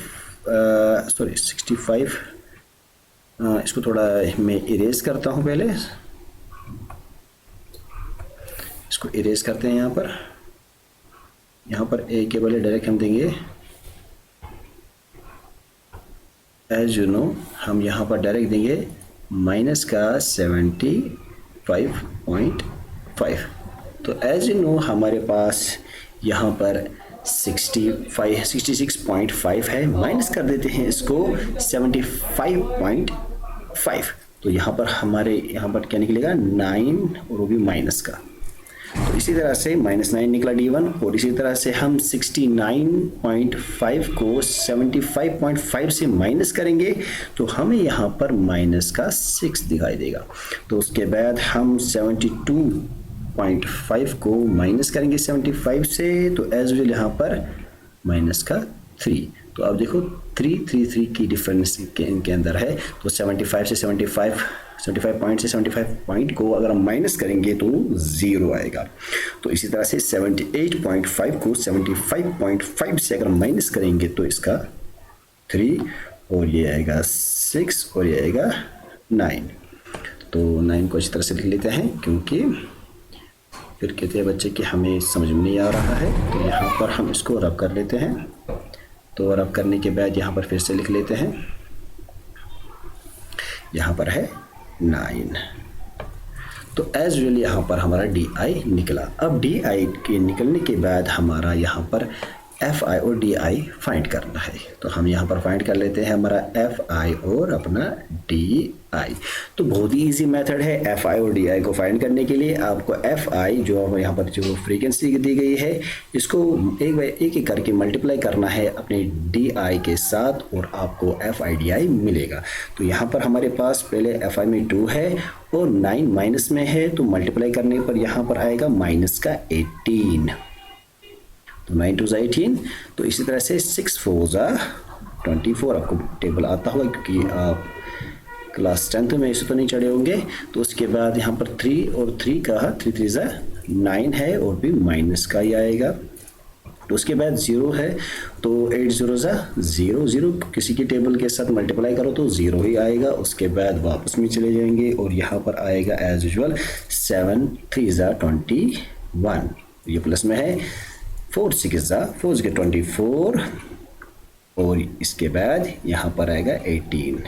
इसको थोड़ा मैं इरेज करता हूँ, पहले इसको इरेज करते हैं। यहाँ पर ए के बदले डायरेक्ट हम देंगे एज यू नो, हम यहाँ पर डायरेक्ट देंगे माइनस का 75.5। तो एज यू नो हमारे पास यहाँ पर 66.5 है, माइनस कर देते हैं इसको 75.5। तो यहाँ पर हमारे यहाँ पर क्या निकलेगा 9, और वो भी माइनस का। तो इसी तरह से -9 निकला D1, और इसी तरह से हम 69.5 को 75.5 से माइनस करेंगे तो हमें यहाँ पर माइनस का 6 दिखाई देगा। तो उसके बाद हम 72.5 को माइनस करेंगे 75 से, तो एज यूजुअल यहाँ पर माइनस का 3। तो अब देखो 3 की डिफरेंस इनके अंदर है। तो 75 से 75 पॉइंट से 75 पॉइंट को अगर हम माइनस करेंगे तो 0 आएगा। तो इसी तरह से 78.5 को 75.5 से अगर माइनस करेंगे तो इसका 3, और ये आएगा 6, और ये आएगा 9। तो 9 को इसी तरह से लिख लेते हैं, क्योंकि फिर कहते हैं बच्चे कि हमें समझ में नहीं आ रहा है। तो यहाँ पर हम इसको रब कर लेते हैं। तो रब करने के बाद यहाँ पर फिर से लिख लेते हैं, यहाँ पर है 9। तो एज यूजुअल यहाँ पर हमारा डी आई निकला। अब डी आई के निकलने के बाद हमारा यहाँ पर एफ आई और डी आई फाइंड करना है। तो हम यहाँ पर फाइंड कर लेते हैं हमारा एफ आई और अपना डी आई। तो बहुत ही इजी मेथड है एफ आई और डी आई को फाइंड करने के लिए। आपको एफ आई जो यहाँ पर जो फ्रीक्वेंसी दी गई है इसको एक करके मल्टीप्लाई करना है अपने डी आई के साथ, और आपको एफ आई डी आई मिलेगा। तो यहाँ पर हमारे पास पहले एफ आई में 2 है और 9 माइनस में है, तो मल्टीप्लाई करने पर यहाँ पर आएगा माइनस का 18। तो 9 2 18। तो इसी तरह से 6 4 24। आपको टेबल आता होगा क्योंकि आप क्लास 10th में इसे तो नहीं चढ़े होंगे। तो उसके बाद यहाँ पर 3 और 3 का 3 3 9 है, और भी माइनस का ही आएगा। तो उसके बाद 0 है तो 8 0 ज़ा 0 0, किसी की टेबल के साथ मल्टीप्लाई करो तो 0 ही आएगा। उसके बाद वापस में चले जाएंगे और यहाँ पर आएगा एज यूजुअल 7 3 ज़ा 21, ये प्लस में है। 4 6 ज़ा 4 6 24 और इसके बाद यहाँ पर आएगा 18।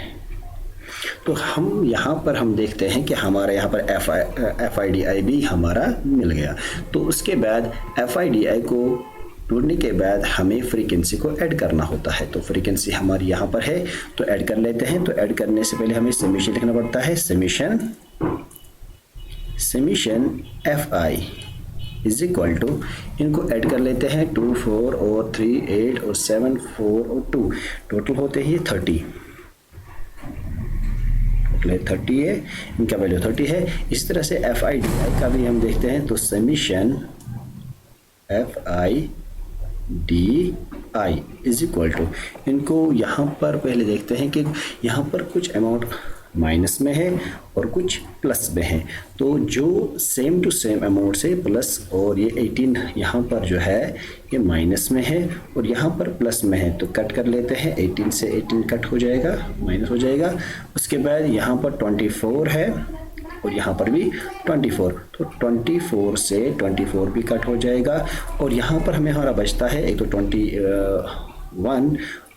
तो हम यहाँ पर हम देखते हैं कि हमारा यहाँ पर FIDI भी हमारा मिल गया। तो उसके बाद FIDI को ढूंढने के बाद हमें फ्रीक्वेंसी को ऐड करना होता है। तो फ्रीक्वेंसी हमारी यहाँ पर है तो ऐड कर लेते हैं। तो ऐड करने से पहले हमें समीशन लिखना पड़ता है। Summation FI is equal to, इनको ऐड कर लेते हैं 2 4 और 3 8 और 7 4 और 2, टोटल होते हैं 30। 30 है, इनका वैल्यू 30 है। इस तरह से FIDI का भी हम देखते हैं। तो summation FIDI is equal to, इनको यहाँ पर पहले देखते हैं कि यहाँ पर कुछ अमाउंट माइनस में है और कुछ प्लस में है। तो जो सेम टू सेम अमाउंट से प्लस, और ये 18 यहाँ पर जो है ये माइनस में है और यहाँ पर प्लस में है, तो कट कर लेते हैं। 18 से 18 कट हो जाएगा, माइनस हो जाएगा। उसके बाद यहाँ पर 24 है और यहाँ पर भी 24, तो 24 से 24 भी कट हो जाएगा। और यहाँ पर हमें हमारा बचता है एक तो 21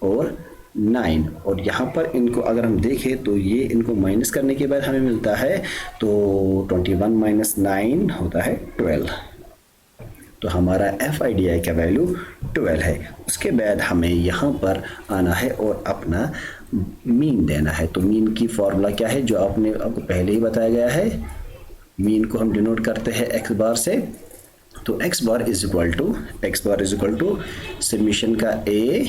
और 9, और यहाँ पर इनको अगर हम देखें तो ये इनको माइनस करने के बाद हमें मिलता है, तो 21 माइनस 9 होता है 12। तो हमारा FIDI का वैल्यू 12 है। उसके बाद हमें यहाँ पर आना है और अपना मीन देना है। तो मीन की फॉर्मूला क्या है, जो आपको पहले ही बताया गया है। मीन को हम डिनोट करते हैं x बार से। तो x bar is equal to summation का A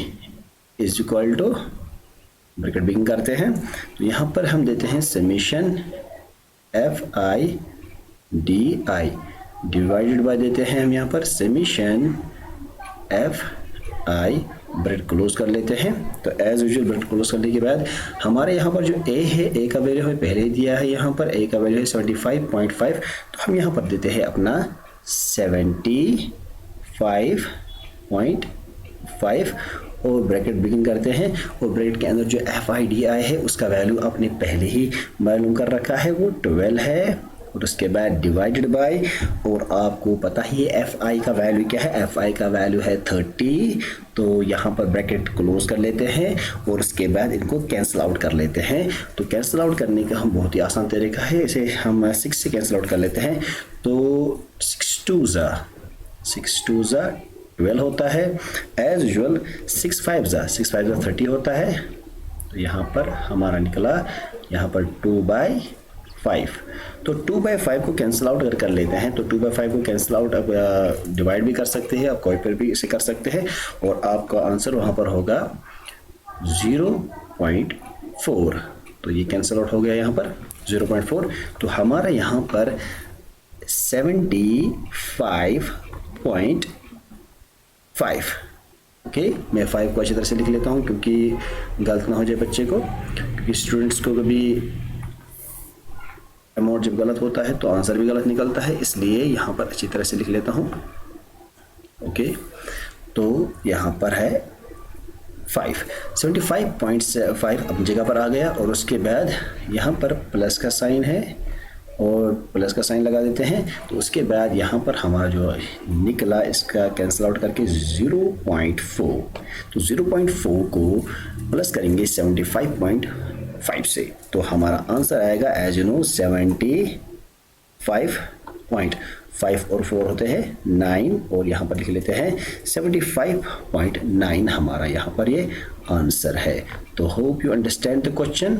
is equal to, bracket begin करते हैं। तो यहाँ पर हम देते हैं समीशन FIDI डिवाइडेड बाय देते हैं हम यहाँ पर समीशन FI, ब्रैकेट क्लोज कर लेते हैं। तो एज यूजुअल ब्रैकेट क्लोज करने के बाद हमारे यहाँ पर जो A है, A का वैल्यू है पहले ही दिया है, यहाँ पर A का वैल्यू है 75.5। तो हम यहाँ पर देते हैं अपना 75.5 और ब्रैकेट बिगिन करते हैं। और ब्रैकेट के अंदर जो FIDI है उसका वैल्यू आपने पहले ही मालूम कर रखा है, वो 12 है। और उसके बाद डिवाइडेड बाय, और आपको पता ही है FI का वैल्यू क्या है, FI का वैल्यू है 30। तो यहाँ पर ब्रैकेट क्लोज कर लेते हैं और उसके बाद इनको कैंसिल आउट कर लेते हैं। तो कैंसिल आउट करने का हम बहुत ही आसान तरीका है, इसे हम 6 से कैंसिल आउट कर लेते हैं। तो 6 2 ज़ा 12 होता है। एज यूजुअल 6 5 ज़ा 30 होता है। तो यहाँ पर हमारा निकला यहाँ पर 2/5। तो 2/5 को कैंसिल आउट कर लेते हैं। तो 2/5 को कैंसिल आउट अब डिवाइड भी कर सकते हैं, आप कोई पर भी इसे कर सकते हैं, और आपका आंसर वहाँ पर होगा 0.4। तो ये कैंसिल आउट हो गया यहाँ पर 0.4। तो हमारा यहाँ पर 75.5। ओके, मैं 5 को अच्छी तरह से लिख लेता हूँ क्योंकि गलत ना हो जाए बच्चे को, क्योंकि स्टूडेंट्स को कभी अमाउंट जब गलत होता है तो आंसर भी गलत निकलता है, इसलिए यहाँ पर अच्छी तरह से लिख लेता हूँ। ओके, तो यहाँ पर है 75.5 अपनी जगह पर आ गया। और उसके बाद यहाँ पर प्लस का साइन है और प्लस का साइन लगा देते हैं। तो उसके बाद यहाँ पर हमारा जो निकला इसका कैंसिल आउट करके 0.4। तो 0.4 को प्लस करेंगे 75.5 से, तो हमारा आंसर आएगा एज यू नो 75.5 और 4 होते हैं 9, और यहाँ पर लिख लेते हैं 75.9 हमारा यहाँ पर ये आंसर है। तो hope you understand the question.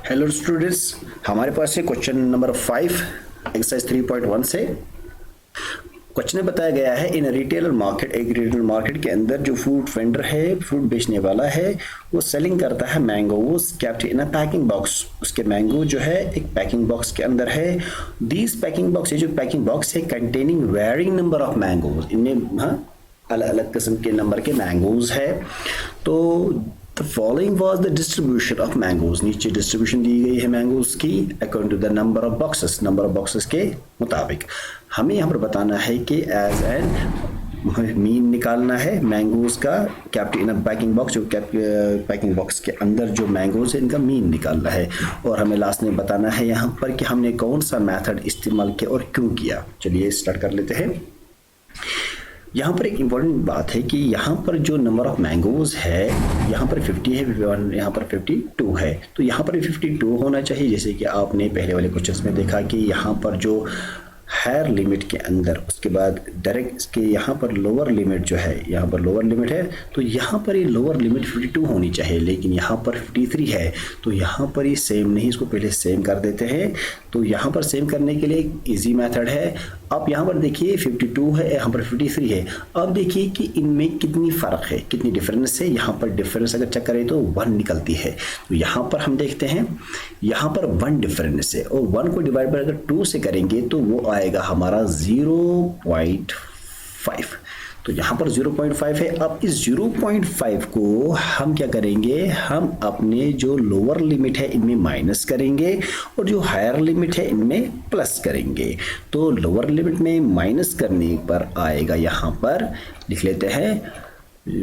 Hello students, हमारे पास है क्वेश्चन नंबर 5 एक्सरसाइज 3.1 से। क्वेश्चन में बताया गया है इन रिटेल मार्केट, एक रिटेल मार्केट के अंदर जो फूड वेंडर है, फूड बेचने वाला है, वो सेलिंग करता है mangoes kept in a packing box. उसके मैंगो जो है एक पैकिंग बॉक्स के अंदर है। दीज पैकिंग बॉक्स, ये जो पैकिंग बॉक्स है containing varying number of mangoes, इनमें अलग अलग किस्म के नंबर के मैंगोज है। तो The following was the distribution of mangoes. नीचे डिस्ट्रीब्यूशन दी गई है मैंगोज की according to the number of boxes, number of boxes के मुताबिक हमें यहाँ पर बताना है कि एज एन मीन निकालना है मैंगोज का kept in a packing box, जो पैकिंग बॉक्स के अंदर जो मैंगोज है इनका मीन निकालना है। और हमें लास्ट में बताना है यहाँ पर कि हमने कौन सा मेथड इस्तेमाल किया और क्यों किया। चलिए स्टार्ट कर लेते हैं। यहाँ पर एक इम्पॉर्टेंट बात है कि यहाँ पर जो नंबर ऑफ मैंगोज है यहाँ पर 50 है, यहाँ पर 52 है, तो यहाँ पर 52 होना चाहिए। जैसे कि आपने पहले वाले क्वेश्चंस में देखा कि यहाँ पर जो हायर लिमिट के अंदर उसके बाद डायरेक्ट इसके यहाँ पर लोअर लिमिट जो है, यहाँ पर लोअर लिमिट है तो यहाँ पर ये लोअर लिमिट 52 होनी चाहिए, लेकिन यहाँ पर 53 है तो यहाँ पर ये सेम नहीं, इसको पहले सेम कर देते हैं। तो यहाँ पर सेम करने के लिए एक ईजी मेथड है। अब यहाँ पर देखिए 52 है, यहाँ पर 53 है। अब देखिए कि इनमें कितनी फ़र्क है, कितनी डिफरेंस है। यहाँ पर डिफरेंस अगर चेक करें तो 1 निकलती है। तो यहाँ पर हम देखते हैं यहाँ पर 1 डिफरेंस है और 1 को डिवाइड पर अगर 2 से करेंगे तो वो आएगा हमारा 0.5। तो यहाँ पर 0.5 है। अब इस 0.5 को हम क्या करेंगे, हम अपने जो लोअर लिमिट है इनमें माइनस करेंगे और जो हायर लिमिट है इनमें प्लस करेंगे। तो लोअर लिमिट में माइनस करने पर आएगा, यहाँ पर लिख लेते हैं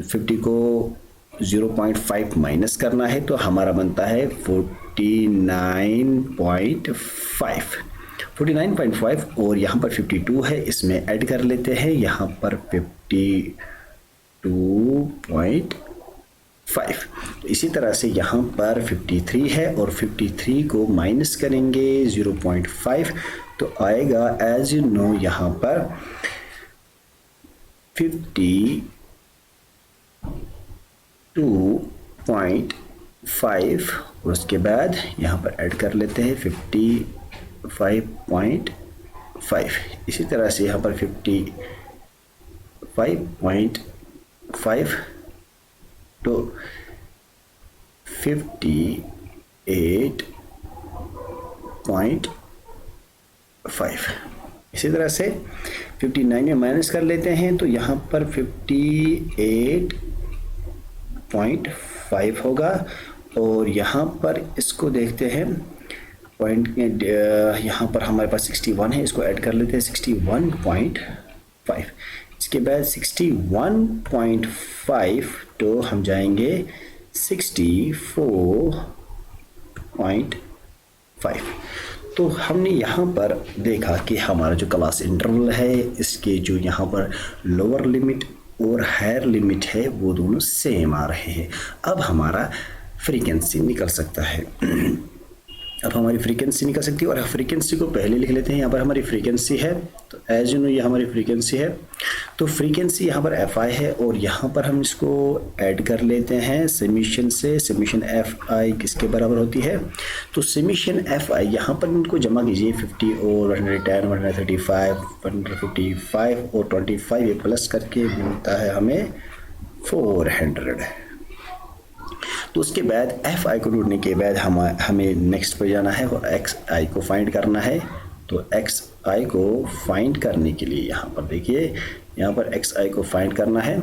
50 को 0.5 माइनस करना है तो हमारा बनता है 49.5 और यहाँ पर 52 है, इसमें ऐड कर लेते हैं यहाँ पर 52.5। तो इसी तरह से यहाँ पर 53 है और 53 को माइनस करेंगे 0.5 तो आएगा एज यू नो यहाँ पर 52.5 और उसके बाद यहाँ पर ऐड कर लेते हैं 55.5। इसी तरह से यहाँ पर 55.5 तो 58.5। इसी तरह से 59 में माइनस कर लेते हैं तो यहाँ पर 58.5 होगा और यहाँ पर इसको देखते हैं पॉइंट, यहाँ पर हमारे पास 61 है, इसको ऐड कर लेते हैं 61.5। इसके बाद 61.5 तो हम जाएंगे 64.5। तो हमने यहाँ पर देखा कि हमारा जो क्लास इंटरवल है इसके जो यहाँ पर लोअर लिमिट और हायर लिमिट है वो दोनों सेम आ रहे हैं। अब हमारा फ्रीक्वेंसी निकल सकता है, अब हमारी फ्रीक्वेंसी निकल सकती है और फ्रीक्वेंसी को पहले लिख लेते हैं। यहाँ पर हमारी फ्रीक्वेंसी है तो एज यू नो ये हमारी फ्रीक्वेंसी है। तो फ्रीक्वेंसी यहाँ पर एफ आई है और यहाँ पर हम इसको ऐड कर लेते हैं समीशन से। समीशन एफ आई किसके बराबर होती है, तो समीशन एफ आई यहाँ पर इनको जमा कीजिए 50 और 110 135 155 और 25 ये प्लस करके मिलता है हमें 400। तो उसके बाद एफ आई को ढूंढने के बाद हमें नेक्स्ट पे जाना है और एक्स आई को फाइंड करना है। तो एक्स आई को फाइंड करने के लिए यहाँ पर देखिए, यहाँ पर एक्स आई को फाइंड करना है।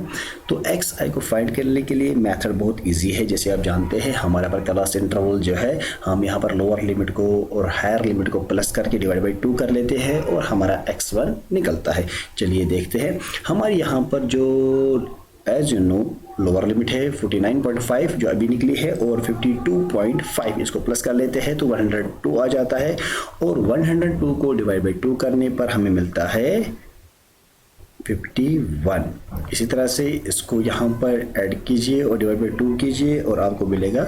तो एक्स आई को फाइंड करने के लिए मेथड बहुत इजी है। जैसे आप जानते हैं हमारे पर क्लास इंटरवल जो है, हम यहाँ पर लोअर लिमिट को और हायर लिमिट को प्लस करके डिवाइड बाई 2 कर लेते हैं और हमारा x1 निकलता है। चलिए देखते हैं। हमारे यहाँ पर जो as you know lower limit है 49.5 जो अभी निकली है और 52.5 इसको प्लस कर लेते हैं तो 102 आ जाता है और 102 को डिवाइड बाई 2 करने पर हमें मिलता है 51। इसी तरह से इसको यहाँ पर ऐड कीजिए और डिवाइड बाई 2 कीजिए और आपको मिलेगा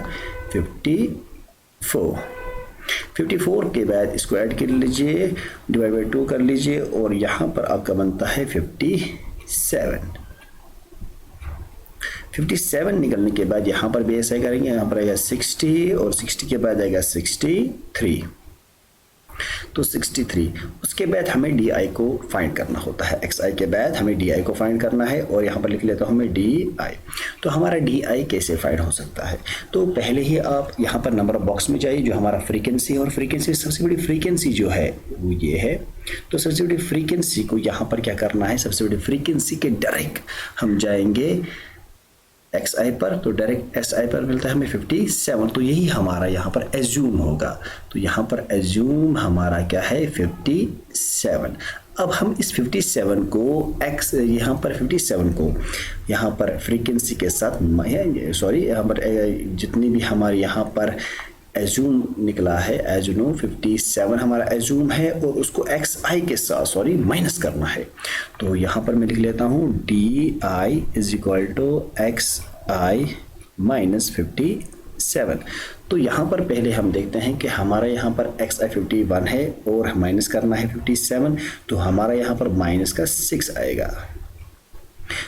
54 के बाद इसको ऐड कर लीजिए, डिवाइड बाई 2 कर लीजिए और यहाँ पर आपका बनता है 57 निकलने के बाद यहाँ पर भी ऐसा ही करेंगे। यहाँ पर आएगा 60 और 60 के बाद आएगा 63। तो 63 उसके बाद हमें डी आई को फाइंड करना होता है। एक्स आई के बाद हमें डी आई को फाइंड करना है और यहाँ पर लिख लेता हूँ मैं डी आई। तो हमारा डी आई कैसे फाइंड हो सकता है, तो पहले ही आप यहाँ पर नंबर ऑफ बॉक्स में जाइए जो हमारा फ्रीक्वेंसी है और फ्रीक्वेंसी सबसे बड़ी फ्रीक्वेंसी जो है वो ये है। तो सबसे बड़ी फ्रीक्वेंसी को यहाँ पर क्या करना है, सबसे बड़ी फ्रीक्वेंसी के डायरेक्ट हम जाएंगे एक्स आई पर, तो डायरेक्ट एस आई पर मिलता है हमें 57। तो यही हमारा यहाँ पर एज्यूम होगा। तो यहाँ पर एज्यूम हमारा क्या है 57। अब हम इस 57 को एक्स यहाँ पर 57 को यहाँ पर फ्रीक्वेंसी के साथ सॉरी यहाँ पर जितनी भी हमारे यहाँ पर एज्यूम निकला है, एज यू नो 57 हमारा एज्यूम है और उसको एक्स आई के साथ सॉरी माइनस करना है। तो यहाँ पर मैं लिख लेता हूँ D I is equal to X I minus 57। तो यहाँ पर पहले हम देखते हैं कि हमारा यहाँ पर एक्स आई 51 है और माइनस करना है 57, तो हमारा यहाँ पर माइनस का 6 आएगा।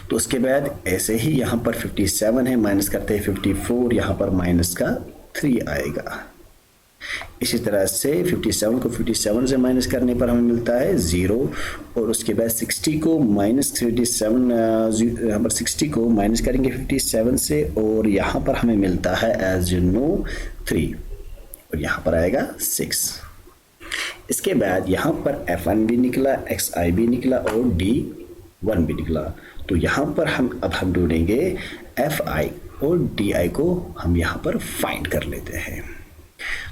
तो उसके बाद ऐसे ही यहाँ पर 57 है, माइनस करते हैं 54, यहाँ पर माइनस का 3 आएगा। इसी तरह से 57 को 57 से माइनस करने पर हमें मिलता है 0, और उसके बाद 60 को माइनस 37 यहाँ पर 60 को माइनस करेंगे 57 से, और यहाँ पर हमें मिलता है एज यू नो 3, और यहाँ पर आएगा 6। इसके बाद यहाँ पर F1 भी निकला, XI भी निकला और D1 भी निकला। तो यहाँ पर हम ढूंढेंगे FI और DI को हम यहाँ पर फाइंड कर लेते हैं।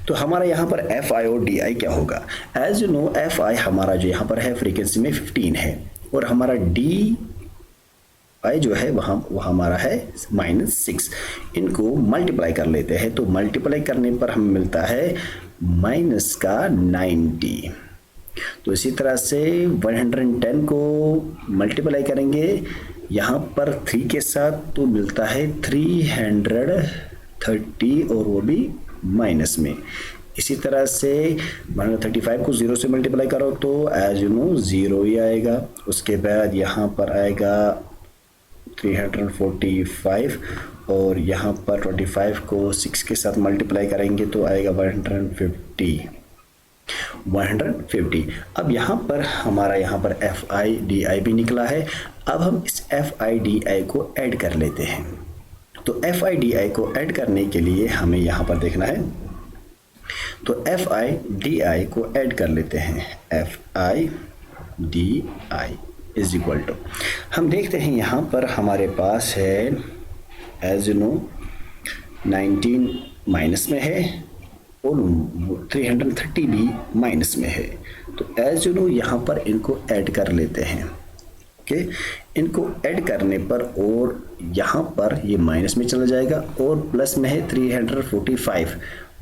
तो हमारा यहाँ पर FI और DI क्या होगा, एज यू नो FI हमारा जो यहाँ पर है फ्रीक्वेंसी में 15 है, और हमारा DI जो है वहाँ वो हमारा है -6। इनको मल्टीप्लाई कर लेते हैं, तो मल्टीप्लाई करने पर हमें मिलता है माइनस का 90। तो इसी तरह से 110 को मल्टीप्लाई करेंगे यहाँ पर 3 के साथ, तो मिलता है 330 और वो भी माइनस में। इसी तरह से 135 को 0 से मल्टीप्लाई करो तो एज यू नो 0 ही आएगा। उसके बाद यहाँ पर आएगा 345, और यहाँ पर 25 को 6 के साथ मल्टीप्लाई करेंगे तो आएगा 150। अब यहाँ पर हमारा यहाँ पर FI DI भी निकला है। अब हम इस FI DI को ऐड कर लेते हैं। तो FI DI को ऐड करने के लिए हमें यहाँ पर देखना है, तो FI DI को ऐड कर लेते हैं। FI DI is equal to, हम देखते हैं यहाँ पर हमारे पास है एज यू नो 19 माइनस में है और 330 भी माइनस में है। तो एज यू नो यहाँ पर इनको ऐड कर लेते हैं। ओके, इनको ऐड करने पर और यहाँ पर ये माइनस में चला जाएगा और प्लस में है 345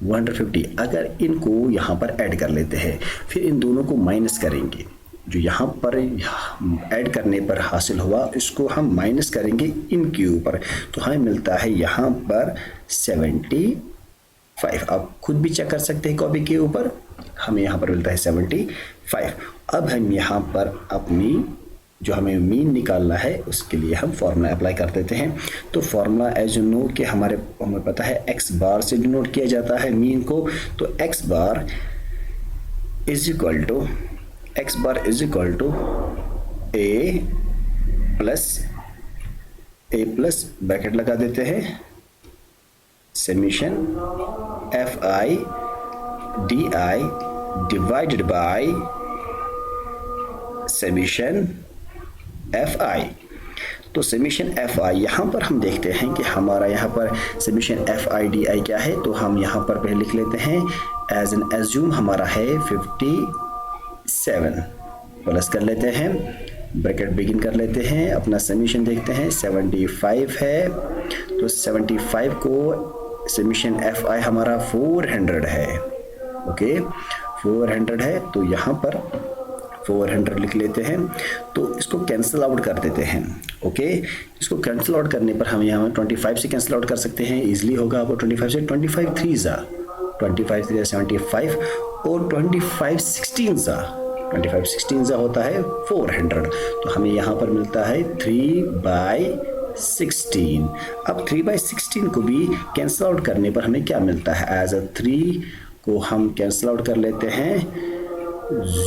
150। अगर इनको यहाँ पर ऐड कर लेते हैं, फिर इन दोनों को माइनस करेंगे, जो यहाँ पर ऐड करने पर हासिल हुआ इसको हम माइनस करेंगे इनके ऊपर, तो हमें मिलता है यहाँ पर 75। आप खुद भी चेक कर सकते हैं कॉपी के ऊपर, हमें यहाँ पर मिलता है 75। अब हम यहाँ पर अपनी जो हमें मीन निकालना है उसके लिए हम फॉर्मूला अप्लाई कर देते हैं। तो फॉर्मूला एज यू नो कि हमें पता है x बार से डिनोट किया जाता है मीन को। तो x bar is equal to a plus bracket लगा देते हैं summation FI DI divided by summation FI। तो समेशन FI यहाँ पर हम देखते हैं कि हमारा यहाँ पर समेशन FI DI क्या है। तो हम यहाँ पर पहले लिख लेते हैं एज एन एज्यूम हमारा है 57, प्लस कर लेते हैं, ब्रैकेट बिगिन कर लेते हैं, अपना समेशन देखते हैं 75 है। तो 75 को समेशन FI हमारा 400 है। ओके, 400 है, तो यहाँ पर 400 लिख लेते हैं। तो इसको कैंसिल आउट कर देते हैं। ओके, इसको कैंसिल आउट करने पर हम यहाँ 25 से कैंसिल आउट कर सकते हैं, इजीली होगा आपको 25 से। 25 3 ज़ा 75 और 25 16 ज़ा होता है 400। तो हमें यहाँ पर मिलता है 3/16। अब 3/16 को भी कैंसिल आउट करने पर हमें क्या मिलता है, एज अ 3 को हम कैंसिल आउट कर लेते हैं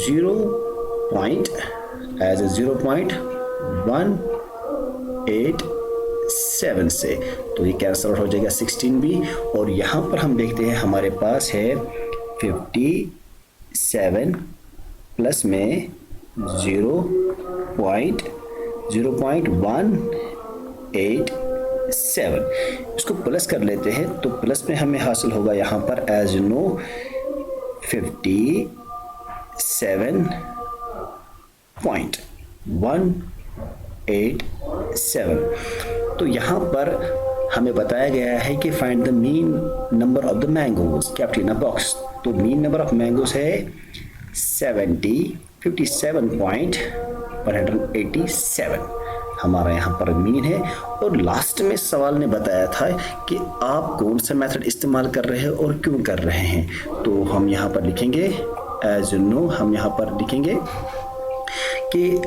0.187 से, तो ये कैंसिल आउट हो जाएगा 16 भी। और यहाँ पर हम देखते हैं हमारे पास है 57 प्लस में 0.187 7। इसको प्लस कर लेते हैं तो प्लस में हमें हासिल होगा यहाँ पर एज यू नो 57.187। तो यहाँ पर हमें बताया गया है कि find the mean number of the mangoes kept in a box. तो मीन नंबर ऑफ मैंगोज है 57.187 हमारा यहाँ पर मीन है। और लास्ट में सवाल ने बताया था कि आप कौन सा मेथड इस्तेमाल कर रहे हैं और क्यों कर रहे हैं। तो हम यहाँ पर लिखेंगे एज यू नो, हम यहाँ पर लिखेंगे कि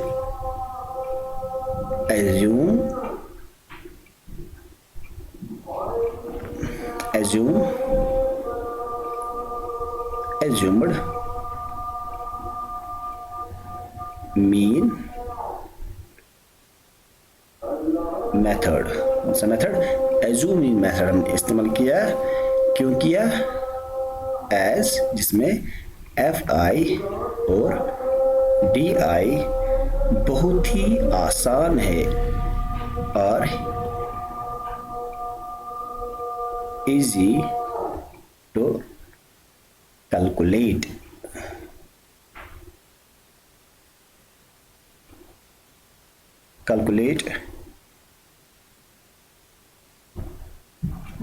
assumed mean मेथड। कौन सा मेथड? assume mean मेथड हमने इस्तेमाल किया। क्यों किया? एज जिसमें fi और di बहुत ही आसान है और easy to calculate।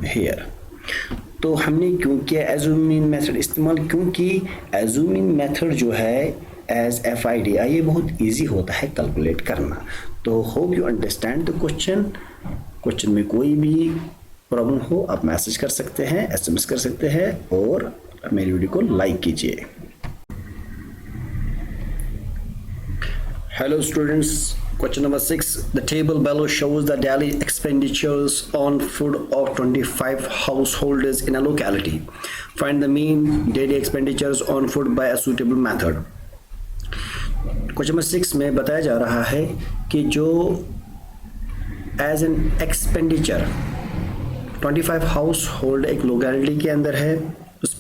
here। तो हमने क्यों किया एज्यूमिंग मेथड इस्तेमाल? क्योंकि एज्यूमिंग मेथड जो है एज FIDI ये बहुत इजी होता है कैलकुलेट करना। तो hope you understand the question में कोई भी प्रॉब्लम हो आप मैसेज कर सकते हैं, SMS कर सकते हैं और मेरी वीडियो को लाइक कीजिए। Hello students, question number 6. The table below shows the daily expenditures on food of 25 households in a locality. Find the mean daily expenditures on food by a suitable method. Question number 6 में बताया जा रहा है कि जो as an expenditure 25 household एक locality के अंदर है, उस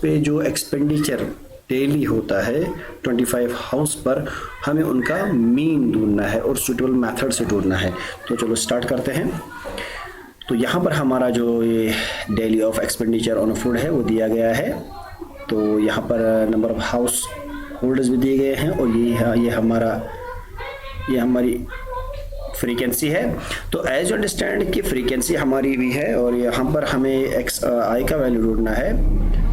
पे जो एक्सपेंडिचर डेली होता है 25 हाउस पर, हमें उनका मीन ढूंढना है और सुटेबल मेथड से ढूंढना है। तो चलो स्टार्ट करते हैं। तो यहाँ पर हमारा जो ये daily of expenditure on food है वो दिया गया है। तो यहाँ पर नंबर ऑफ हाउस होल्डर्स भी दिए गए हैं और ये हमारी फ्रीक्वेंसी है। तो एज यू अंडरस्टैंड कि फ्रीक्वेंसी हमारी भी है और यहाँ पर हमें XI का वैल्यू ढूंढना है।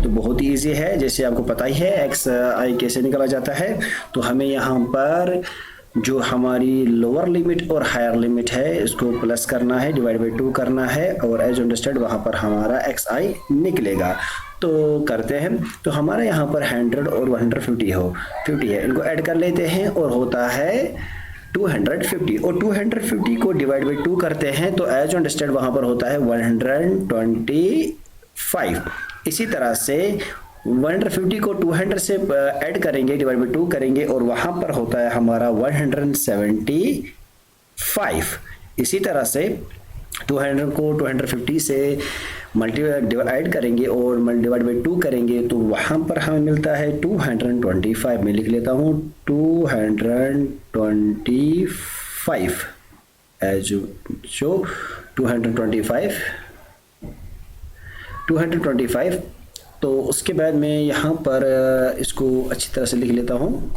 तो बहुत ही ईजी है, जैसे आपको पता ही है XI कैसे निकाला जाता है। तो हमें यहाँ पर जो हमारी लोअर लिमिट और हायर लिमिट है इसको प्लस करना है, डिवाइड बाई 2 करना है और एज यू अंडरस्टैंड वहाँ पर हमारा XI निकलेगा। तो करते हैं। तो हमारा यहाँ पर 100 और 150 है, इनको ऐड कर लेते हैं और होता है 250 और 250 को डिवाइड बाई 2 करते हैं तो एज यू अंडरस्टैंड वहाँ पर होता है 125। इसी तरह से 150 को 200 से ऐड करेंगे, डिवाइड बाई 2 करेंगे और वहाँ पर होता है हमारा 175। इसी तरह से 200 को 250 से डिवाइड करेंगे और डिवाइड बाई 2 करेंगे तो वहाँ पर हमें मिलता है 225। मैं लिख लेता हूँ 225 एज जो 225। तो उसके बाद मैं यहाँ पर इसको अच्छी तरह से लिख लेता हूँ,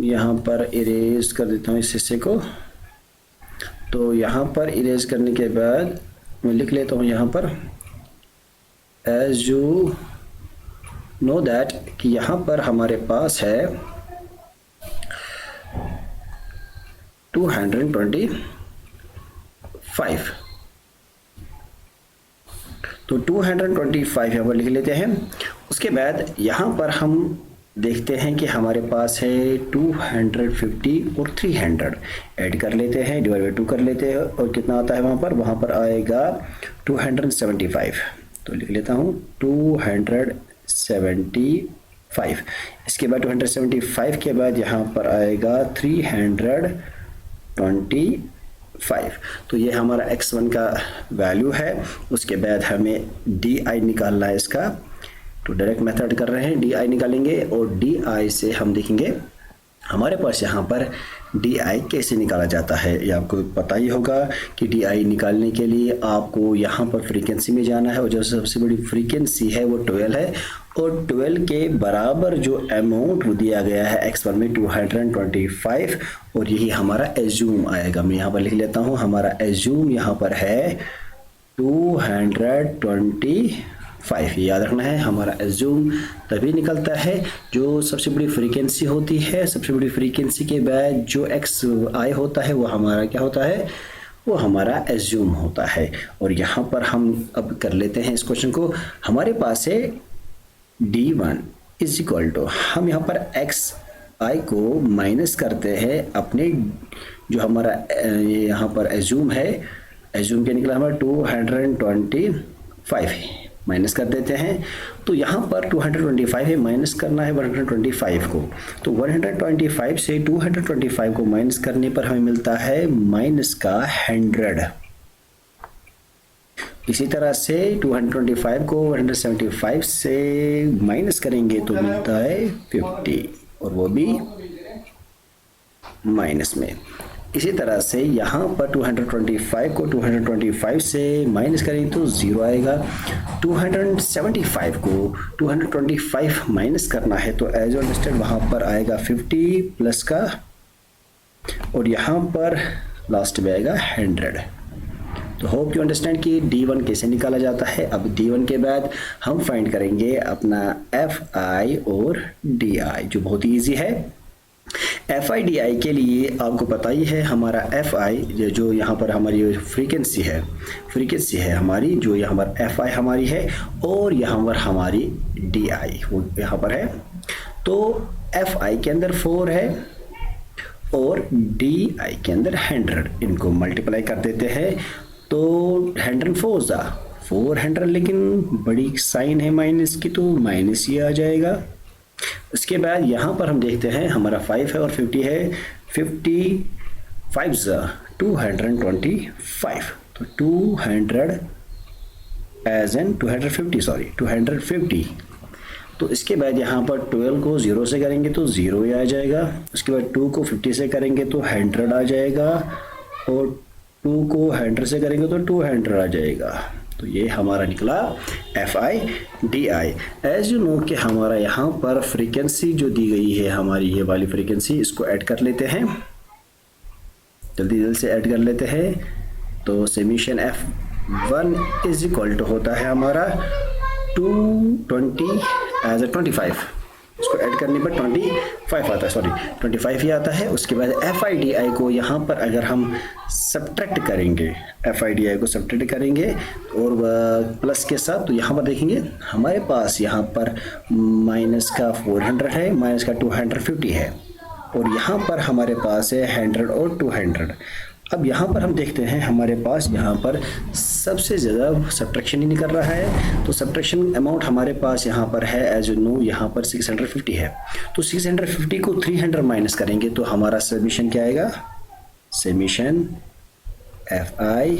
यहाँ पर इरेज कर देता हूँ इस हिस्से को। तो यहाँ पर इरेज करने के बाद मैं लिख लेता हूँ यहाँ पर एज यू नो दैट कि यहाँ पर हमारे पास है 225। तो 225 यहाँ पर लिख लेते हैं। उसके बाद यहाँ पर हम देखते हैं कि हमारे पास है 250 और 300 ऐड कर लेते हैं, डिवाइड बाई 2 कर लेते हैं और कितना आता है वहाँ पर आएगा 275। तो लिख लेता हूँ 275। इसके बाद 275 के बाद यहाँ पर आएगा 325। तो ये हमारा x1 का वैल्यू है। उसके बाद हमें DI निकालना है इसका। तो डायरेक्ट मेथड कर रहे हैं, DI निकालेंगे और DI से हम देखेंगे हमारे पास यहाँ पर डी आई कैसे निकाला जाता है, ये आपको पता ही होगा कि डी आई निकालने के लिए आपको यहाँ पर फ्रीक्वेंसी में जाना है और जो सबसे बड़ी फ्रीक्वेंसी है वो 12 है और 12 के बराबर जो अमाउंट दिया गया है x1 में 225 और यही हमारा एज्यूम आएगा। मैं यहाँ पर लिख लेता हूँ, हमारा एज्यूम यहाँ पर है 225। ये याद रखना है, हमारा एज्यूम तभी निकलता है जो सबसे बड़ी फ्रीक्वेंसी होती है। सबसे बड़ी फ्रीक्वेंसी के बाद जो एक्स आई होता है वो हमारा क्या होता है, वो हमारा एज्यूम होता है। और यहाँ पर हम अब कर लेते हैं इस क्वेश्चन को। हमारे पास है d1 इज इक्वल टू, हम यहाँ पर एक्स आई को माइनस करते हैं अपने जो हमारा ये यहाँ पर एज्यूम है, एज्यूम क्या निकला हमारा 225 है, माइनस कर देते हैं। तो यहाँ पर 225 है, माइनस करना है 125 को, तो 125 से 225 को माइनस करने पर हमें मिलता है माइनस का 100। इसी तरह से 225 को 175 से माइनस करेंगे तो मिलता है 50 और वो भी माइनस में। इसी तरह से यहाँ पर 225 को 225 से माइनस करेंगे तो 0 आएगा। 275 को 225 माइनस करना है तो एज लिस्टेड वहाँ पर आएगा 50 प्लस का और यहाँ पर लास्ट में आएगा 100। तो होप यू अंडरस्टैंड कि D1 कैसे निकाला जाता है। अब D1 के बाद हम फाइंड करेंगे अपना FI और DI जो बहुत ही ईजी है। FI DI के लिए आपको पता ही है, हमारा FI जो यहाँ पर हमारी फ्रीक्वेंसी है हमारी, जो यहाँ पर FI हमारी है और यहाँ पर हमारी DI वो यहाँ पर है। तो FI के अंदर 4 है और DI के अंदर 100, इनको मल्टीप्लाई कर देते हैं तो 400, लेकिन बड़ी साइन है माइनस की तो माइनस ही आ जाएगा। उसके बाद यहाँ पर हम देखते हैं हमारा 5 है और 50 है, 55 225, तो 250। तो इसके बाद यहाँ पर 12 को 0 से करेंगे तो 0 ही आ जाएगा। उसके बाद 2 को 50 से करेंगे तो 100 आ जाएगा और 2 को 100 से करेंगे तो 200 आ जाएगा। तो ये हमारा निकला FI DI। As you know कि हमारा यहाँ पर फ्रीक्वेंसी जो दी गई है हमारी ये वाली फ्रीक्वेंसी, इसको ऐड कर लेते हैं, जल्दी से ऐड कर लेते हैं। तो summation F1 is equal to होता है हमारा 220 एज 25, इसको ऐड करने पर 25 आता है, 25 ही आता है। उसके बाद FI DI को यहाँ पर अगर हम सब्ट्रैक्ट करेंगे, FI DI को सब्ट्रैक्ट करेंगे और प्लस के साथ, तो यहाँ पर देखेंगे हमारे पास यहाँ पर माइनस का 400 है, माइनस का 250 है और यहाँ पर हमारे पास है 100 और 200। अब यहाँ पर हम देखते हैं हमारे पास यहाँ पर सबसे ज़्यादा सब्ट्रैक्शन ही निकल रहा है। तो सब्ट्रैक्शन अमाउंट हमारे पास यहाँ पर है एज यू नो, यहाँ पर 650 है। तो 650 को 300 माइनस करेंगे तो हमारा समीशन क्या आएगा, समीशन FI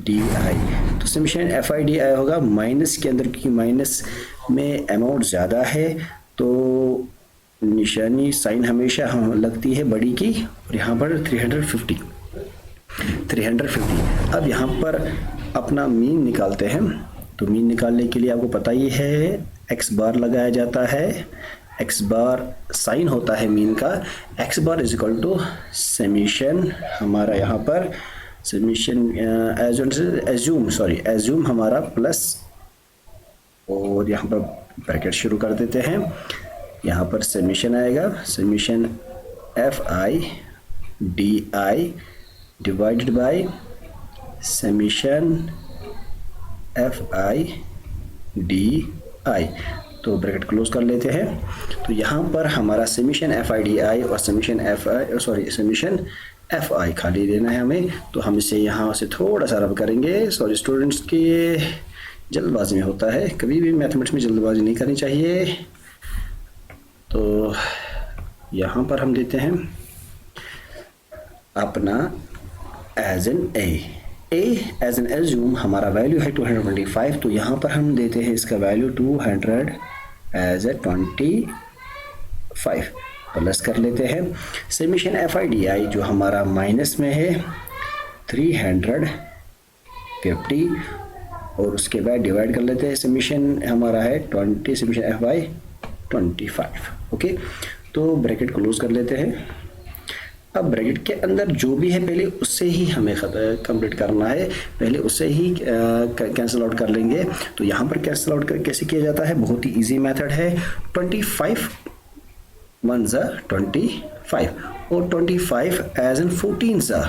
DI। तो समीशन FI DI होगा माइनस के अंदर, क्योंकि माइनस में अमाउंट ज़्यादा है तो निशानी साइन हमेशा लगती है बड़ी की, और यहाँ पर 350। अब यहाँ पर अपना मीन निकालते हैं। तो मीन निकालने के लिए आपको पता ही है x बार लगाया जाता है, x बार साइन होता है मीन का, x bar is equal to summation, हमारा यहाँ पर समीशन एज्यूम हमारा प्लस, और यहाँ पर ब्रैकेट शुरू कर देते हैं। यहाँ पर समीशन आएगा, summation FI DI divided by summation FI DI। तो ब्रैकेट क्लोज कर लेते हैं। तो यहाँ पर हमारा समीशन FI DI और समीशन FI खाली देना है हमें। तो हम इसे यहाँ से थोड़ा सा रब करेंगे। सॉरी स्टूडेंट्स के जल्दबाजी में होता है, कभी भी मैथमेटिक्स में जल्दबाजी नहीं करनी चाहिए। तो यहाँ पर हम देते हैं अपना as an A as an assume, हमारा वैल्यू है 225। तो यहाँ पर हम देते हैं इसका वैल्यू 200 एज ए 25। 5 प्लस कर लेते हैं समीशन एफ आई डी आई जो हमारा माइनस में है 350 और उसके बाद डिवाइड कर लेते हैं समीशन हमारा है 20 समीशन एफ बाई 25। ओके, तो ब्रैकेट क्लोज कर लेते हैं। अब ब्रैकेट के अंदर जो भी है पहले उससे ही हमें कंप्लीट करना है, पहले उससे ही कैंसिल आउट कर लेंगे। तो यहाँ पर कैंसिल आउट कैसे किया जाता है, बहुत ही इजी मेथड है। 25 1 ज़ा 25 और 25 एज एन 14 ज़ा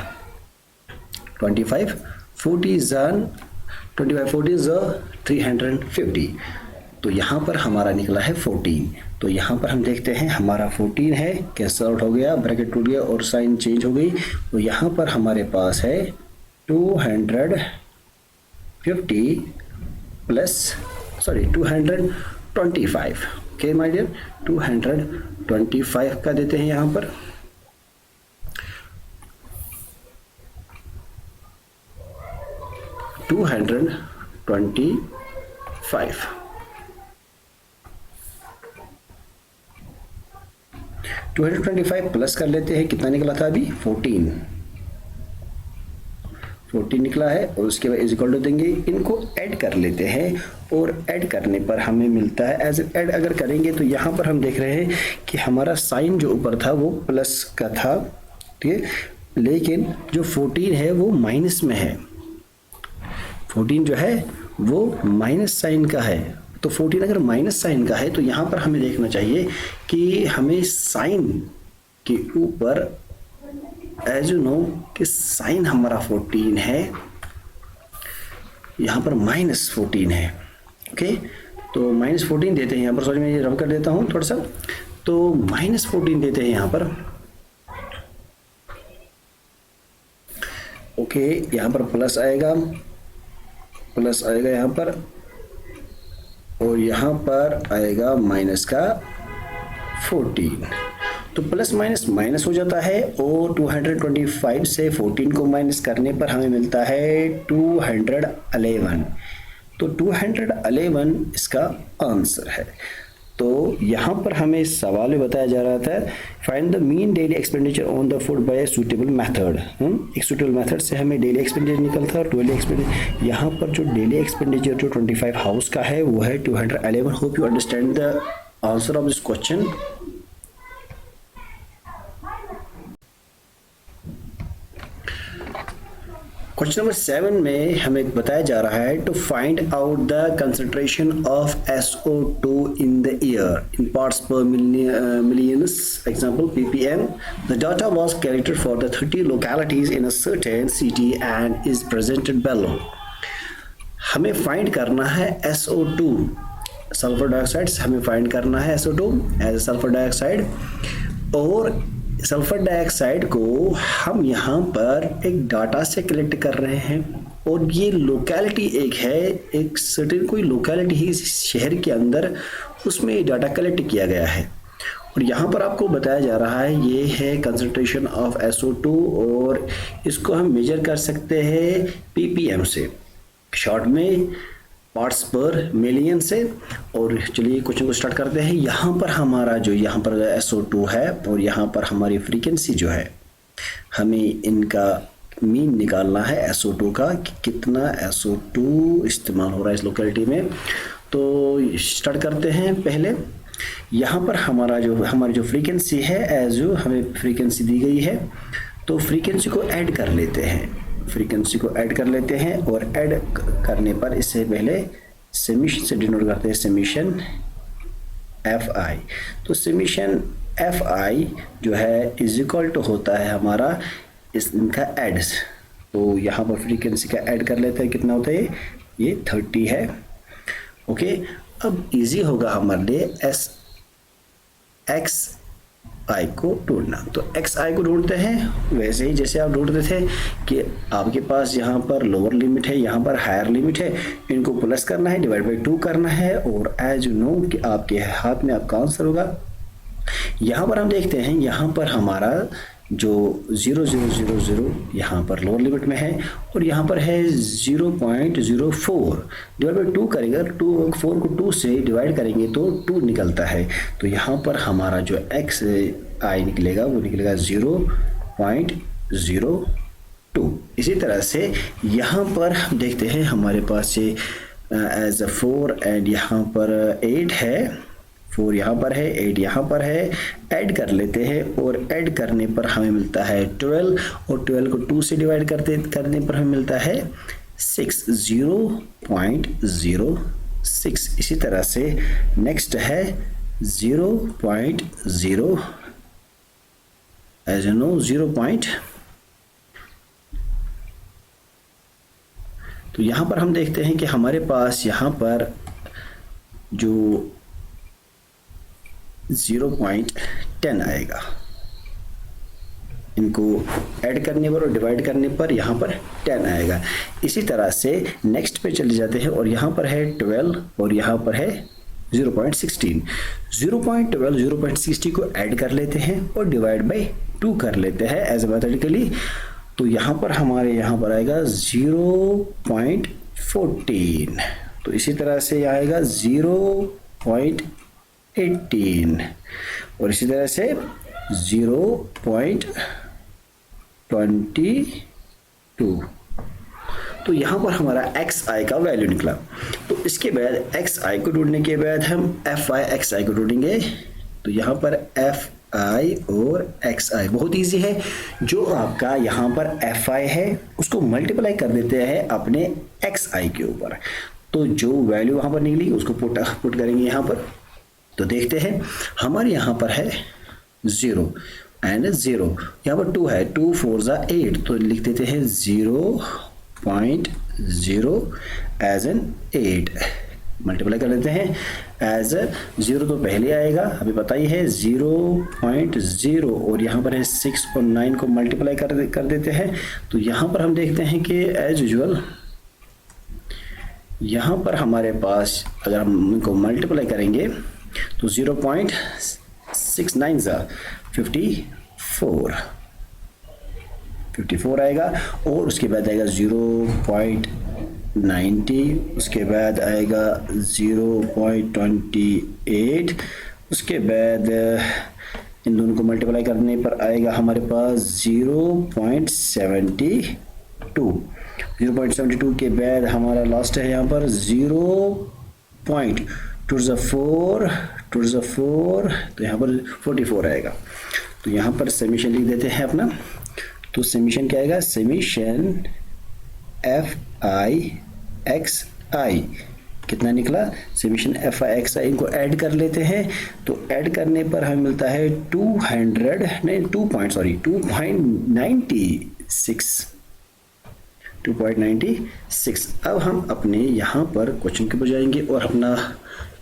25 40 ज़ा 25 40 ज़ा 350। तो यहाँ पर हमारा निकला है 14। तो यहाँ पर हम देखते हैं हमारा 14 है, कैंसिल आउट हो गया, ब्रैकेट टूट गया और साइन चेंज हो गई। तो यहाँ पर हमारे पास है 250 प्लस 225। ओके माय डियर, 225 का देते हैं यहाँ पर। $225 225 प्लस कर लेते हैं, कितना निकला था अभी 14 निकला है और उसके बाद इज इक्वल टू देंगे, इनको ऐड कर लेते हैं और ऐड करने पर हमें मिलता है एज ऐड अगर करेंगे तो यहाँ पर हम देख रहे हैं कि हमारा साइन जो ऊपर था वो प्लस का था, ठीक है, लेकिन जो 14 है वो माइनस में है। 14 जो है वो माइनस साइन का है। तो 14 अगर माइनस साइन का है तो यहाँ पर हमें देखना चाहिए कि हमें साइन के ऊपर एज यू नो कि साइन हमारा 14 है, यहाँ पर माइनस 14 है। ओके, तो माइनस 14 देते हैं यहाँ पर, सॉरी मैं ये रब कर देता हूँ थोड़ा सा। तो माइनस 14 देते हैं यहाँ पर। ओके, यहाँ पर प्लस आएगा यहाँ पर और यहाँ पर आएगा माइनस का 14। तो प्लस माइनस माइनस हो जाता है और 225 से 14 को माइनस करने पर हमें मिलता है 211। तो 211 इसका आंसर है। तो यहाँ पर हमें सवाल में बताया जा रहा था find the mean daily expenditure on the food by suitable method. एक सूटेबल मेथड से हमें डेली एक्सपेंडिचर निकलता है और डेली एक्सपेंडिचर यहाँ पर जो डेली एक्सपेंडिचर जो 25 हाउस का है वो है 211। Hope you understand the answer of this question. Question number 7 में हमें बताया जा रहा है to find out the concentration of SO2 in the air in parts per millions, example ppm. The data was collected for the 30 localities in a certain city and is presented below. हमें find करना है SO2 sulphur dioxide, हमें find करना है SO2 as sulphur dioxide. और sulphur dioxide को हम यहाँ पर एक डाटा से कलेक्ट कर रहे हैं और ये लोकेलिटी एक है, एक सर्टेन कोई लोकेलिटी ही इस शहर के अंदर, उसमें ये डाटा कलेक्ट किया गया है। और यहाँ पर आपको बताया जा रहा है ये है कंसंट्रेशन ऑफ SO2 और इसको हम मेजर कर सकते हैं ppm से, शॉर्ट में पार्ट्स पर मिलियन से। और चलिए क्वेश्चन को स्टार्ट करते हैं। यहाँ पर हमारा जो यहाँ पर SO2 है और यहाँ पर हमारी फ्रीक्वेंसी जो है, हमें इनका मीन निकालना है SO2 का कि कितना SO2 इस्तेमाल हो रहा है इस लोकेलिटी में। तो स्टार्ट करते हैं। पहले यहाँ पर हमारी जो फ्रीक्वेंसी है एज यू हमें फ्रीक्वेंसी दी गई है, तो फ्रीक्वेंसी को ऐड कर लेते हैं, और ऐड करने पर इससे पहले समीशन से डिनोट करते हैं समीशन Fi। तो समीशन Fi जो है इज इक्वल टू होता है हमारा इनका एड्स। तो यहाँ पर फ्रीक्वेंसी का ऐड कर लेते हैं, कितना होता है ये 30 है। ओके, अब इजी होगा हमारे लिए xi को ढूंढना। तो xi को ढूंढते हैं वैसे ही जैसे आप ढूंढते थे कि आपके पास यहाँ पर लोअर लिमिट है, यहाँ पर हायर लिमिट है, इनको प्लस करना है, डिवाइड बाई 2 करना है और एज यू नो कि आपके हाथ में आपका आंसर होगा। यहाँ पर हम देखते हैं यहाँ पर हमारा जो 0.000 यहाँ पर लोअर लिमिट में है और यहाँ पर है 0.04 डिवाइड बाई 2 करेंगे, 4 को 2 से डिवाइड करेंगे तो 2 निकलता है। तो यहाँ पर हमारा जो एक्स आई निकलेगा वो निकलेगा 0.02। इसी तरह से यहाँ पर हम देखते हैं हमारे पास ये एज अ 4 एंड यहाँ पर 8 है, 4 यहाँ पर है, 8 यहाँ पर है, ऐड कर लेते हैं और ऐड करने पर हमें मिलता है 12 और 12 को 2 से डिवाइड करने पर हमें मिलता है 0.06। इसी तरह से नेक्स्ट है 0.0 एज यू नो 0. तो यहाँ पर हम देखते हैं कि हमारे पास यहाँ पर जो 0.10 आएगा, इनको ऐड करने पर और डिवाइड करने पर यहाँ पर 10 आएगा। इसी तरह से नेक्स्ट पे चले जाते हैं और यहाँ पर है 12 और यहाँ पर है 0.16। 0.12 0.60 को ऐड कर लेते हैं और डिवाइड बाई 2 कर लेते हैं एज मैथमेटिकली। तो यहाँ पर हमारे यहाँ पर आएगा 0.14। तो इसी तरह से आएगा 0.18 और इसी तरह से 0.22। तो यहाँ पर हमारा एक्स आई का वैल्यू निकला। तो इसके बाद एक्स आई को ढूंढने के बाद हम एफ आई एक्स आई को ढूंढेंगे। तो यहाँ पर एफ आई और एक्स आई बहुत इजी है। जो आपका यहाँ पर एफ आई है उसको मल्टीप्लाई कर देते हैं अपने एक्स आई के ऊपर। तो जो वैल्यू वहाँ पर निकली उसको पुट करेंगे यहाँ पर। तो देखते हैं हमारे यहाँ पर है 0 एंड 0, यहाँ पर 2 है, 2 4 ज़ा 8, तो लिख देते हैं 0.0 एज एन 8। मल्टीप्लाई कर लेते हैं एज 0 तो पहले आएगा, अभी पता ही है 0.0 और यहाँ पर है 6 और 9 को मल्टीप्लाई कर देते हैं। तो यहाँ पर हम देखते हैं कि एज यूजुअल यहाँ पर हमारे पास अगर हम इनको मल्टीप्लाई करेंगे तो 0.69 ज़ा 54 आएगा और उसके बाद आएगा 0.90, उसके बाद आएगा 0.28, उसके बाद इन दोनों को मल्टीप्लाई करने पर आएगा हमारे पास 0.72 के बाद हमारा लास्ट है यहाँ पर 0.24 तो यहाँ पर 44 आएगा। तो यहाँ पर समीशन लिख देते हैं अपना। तो समीशन क्या आएगा, समीशन एफ आई एक्स आई कितना निकला, समीशन एफ आई एक्स आई इनको ऐड कर लेते हैं। तो ऐड करने पर हमें मिलता है 296। अब हम अपने यहाँ पर क्वेश्चन के ऊपर जाएंगे और अपना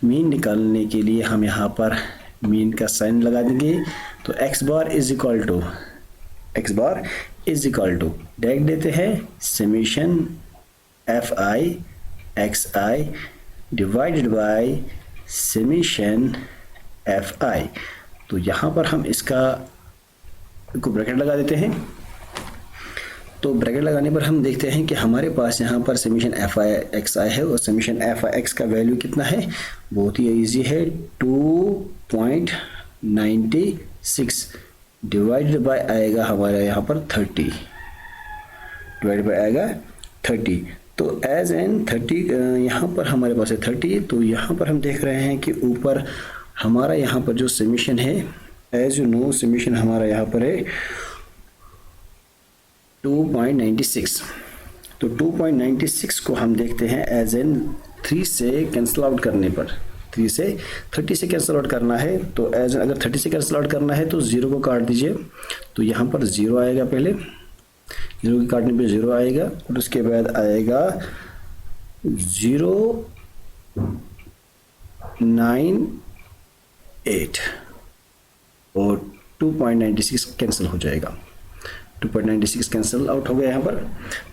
मीन निकालने के लिए हम यहाँ पर मीन का साइन लगा देंगे। तो x bar is equal to direct देते हैं summation F I X I divided by summation F I. तो यहाँ पर हम इसका को ब्रैकेट लगा देते हैं। तो ब्रैकेट लगाने पर हम देखते हैं कि हमारे पास यहाँ पर समीशन एफ आई एक्स आई है और समीशन एफ आई एक्स का वैल्यू कितना है, बहुत ही इजी है 2.96 डिवाइडेड बाय आएगा हमारा यहाँ पर 30 डिवाइडेड बाय आएगा 30। तो एज एन 30 यहाँ पर हमारे पास है 30। तो यहाँ पर हम देख रहे हैं कि ऊपर हमारा यहाँ पर जो समीशन है एज यू नो समीशन हमारा यहाँ पर है 2.96। तो 2.96 को हम देखते हैं एज एन 3 से कैंसिल आउट करने पर 3 से 30 से कैंसिल आउट करना है। तो एज अगर 30 से कैंसिल आउट करना है तो 0 को काट दीजिए। तो यहाँ पर 0 आएगा, पहले 0 के काटने पे 0 आएगा और उसके बाद आएगा 0.98 और 2.96 कैंसिल हो जाएगा। 2.96 कैंसिल आउट हो गया यहाँ पर।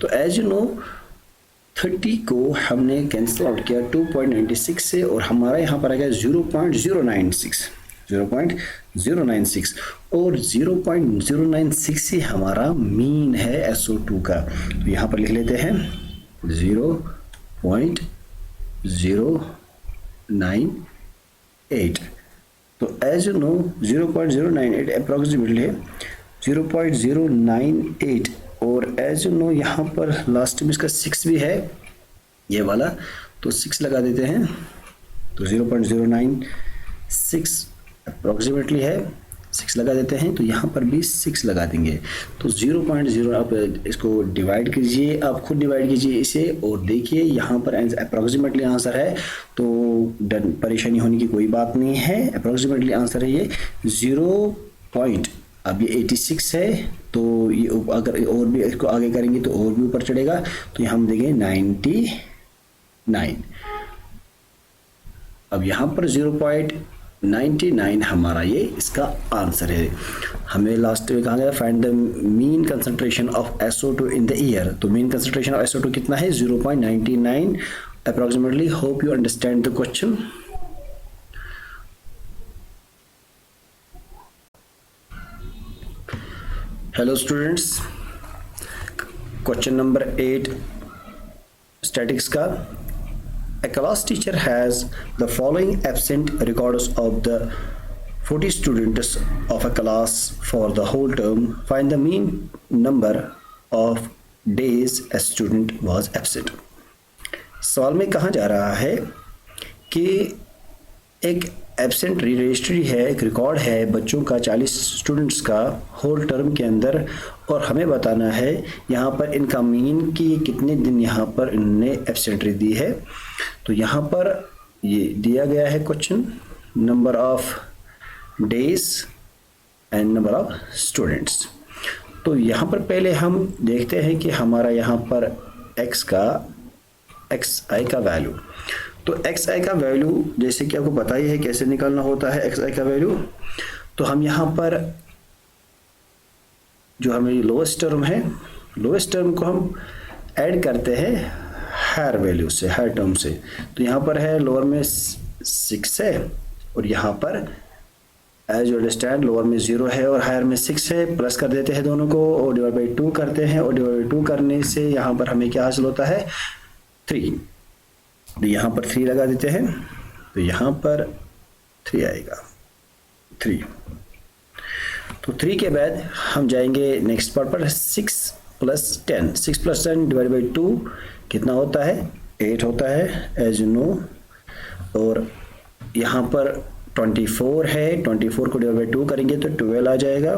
तो एज यू नो 30 को हमने कैंसिल आउट किया 2.96 से और हमारा यहाँ पर आ गया 0.096। 0.096 और 0.096 ही हमारा मीन है SO2 का। तो यहाँ पर लिख लेते हैं 0.098। तो एज यू नो 0.098 अप्रोक्सीमेटली 0.098 और एज यू नो यहाँ पर लास्ट में इसका 6 भी है ये वाला, तो 6 लगा देते हैं। तो 0.096 अप्रोक्सीमेटली है, 6 लगा देते हैं। तो यहाँ पर भी 6 लगा देंगे। तो 0.0 आप इसको डिवाइड कीजिए, आप खुद डिवाइड कीजिए इसे और देखिए यहाँ पर अप्रोक्सीमेटली आंसर है। तो परेशानी होने की कोई बात नहीं है, अप्रोक्सीमेटली आंसर है ये 0. अब ये 86 है, तो ये अगर और भी इसको आगे करेंगे तो और भी ऊपर चढ़ेगा। तो यहाँ हम देंगे 99। अब यहाँ पर 0.99 हमारा ये इसका आंसर है। हमें लास्ट में कहा गया find the mean concentration of SO2 in the year. तो मीन कंसंट्रेशन ऑफ SO2 कितना है? 0.99 approximately. Hope you understand the question. Hello students, question number 8 statics का। A class teacher has the following absent records of the 40 students of a class for the whole term. Find the mean number of days a student was absent. सवाल में कहा जा रहा है कि एक absent registry है, एक रिकॉर्ड है बच्चों का 40 स्टूडेंट्स का होल टर्म के अंदर, और हमें बताना है यहाँ पर इनका मीन कि कितने दिन यहाँ पर इन्होंने एब्सेंट्री दी है। तो यहाँ पर ये दिया गया है question, number of days and number of students. तो यहाँ पर पहले हम देखते हैं कि हमारा यहाँ पर xi का वैल्यू। तो xi का वैल्यू जैसे कि आपको पता ही है कैसे निकालना होता है xi का वैल्यू। तो हम यहाँ पर जो हमें लोएस्ट टर्म है, लोएस्ट टर्म को हम ऐड करते हैं हायर वैल्यू से, हायर टर्म से। तो यहाँ पर है लोअर में 6 है और यहाँ पर एज यू अंडरस्टैंड लोअर में 0 है और हायर में 6 है। प्लस कर देते हैं दोनों को और डिवाइड बाई 2 करते हैं, और डिवाइड बाई 2 करने से यहाँ पर हमें क्या हासिल होता है? 3। तो यहाँ पर 3 लगा देते हैं। तो यहाँ पर 3 आएगा, 3। तो 3 के बाद हम जाएंगे नेक्स्ट पार्ट पर। 6 + 10, 6 + 10 डिवाइड बाई 2 कितना होता है? 8 होता है एज यू नो। और यहाँ पर 24 है, 24 को डिवाइड बाई 2 करेंगे तो 12 आ जाएगा।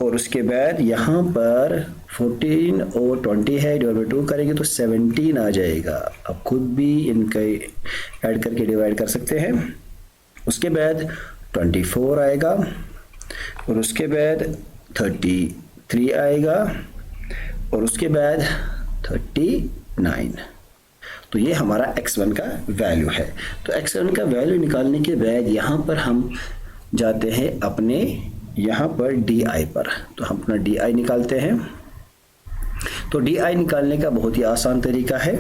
और उसके बाद यहाँ पर 14 और 20 है, डिवाइड बाई 2 करेंगे तो 17 आ जाएगा। आप खुद भी इनका ऐड करके डिवाइड कर सकते हैं। उसके बाद 24 आएगा और उसके बाद 33 आएगा और उसके बाद 39। तो ये हमारा x1 का वैल्यू है। तो x1 का वैल्यू निकालने के बाद यहाँ पर हम जाते हैं अपने यहाँ पर DI पर। तो हम अपना DI निकालते हैं। तो DI निकालने का बहुत ही आसान तरीका है।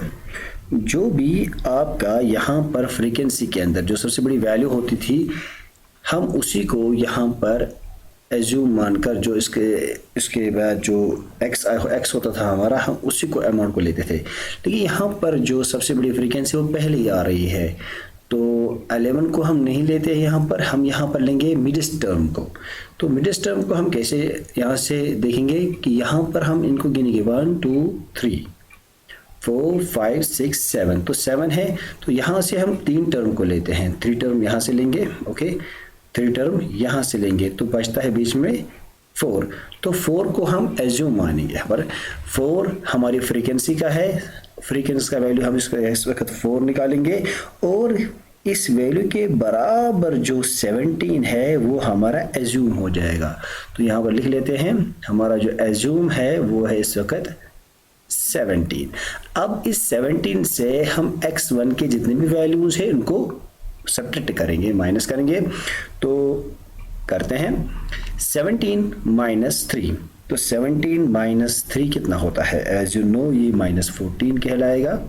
जो भी आपका यहाँ पर फ्रीक्वेंसी के अंदर जो सबसे बड़ी वैल्यू होती थी, हम उसी को यहाँ पर एज्यूम मानकर जो इसके बाद जो x होता था हमारा, हम उसी को अमाउंट को लेते थे। लेकिन यहाँ पर जो सबसे बड़ी फ्रीक्वेंसी वो पहले ही आ रही है, तो 11 को हम नहीं लेते यहाँ पर, हम यहाँ पर लेंगे मिडिस्ट टर्म को। तो मिडिस्ट टर्म को हम कैसे यहाँ से देखेंगे कि यहाँ पर हम इनको गिनेंगे 1 2 3 4 5 6 7। तो 7 है, तो यहाँ से हम 3 टर्म को लेते हैं। 3 टर्म यहाँ से लेंगे, ओके, 3 टर्म यहाँ से लेंगे तो बचता है बीच में 4। तो 4 को हम एज्यूम मानेंगे। यहाँ पर 4 हमारी फ्रीक्वेंसी का है, फ्रीक्वेंसी का वैल्यू हम इस वक्त 4 निकालेंगे और इस वैल्यू के बराबर जो 17 है वो हमारा एज्यूम हो जाएगा। तो यहाँ पर लिख लेते हैं हमारा जो एज्यूम है वो है इस वक्त 17। अब इस 17 से हम x1 के जितने भी वैल्यूज हैं उनको सब्ट्रैक्ट करेंगे, माइनस करेंगे। तो करते हैं 17 - 3। तो 17 - 3 कितना होता है? एज यू नो ये -14 कहलाएगा।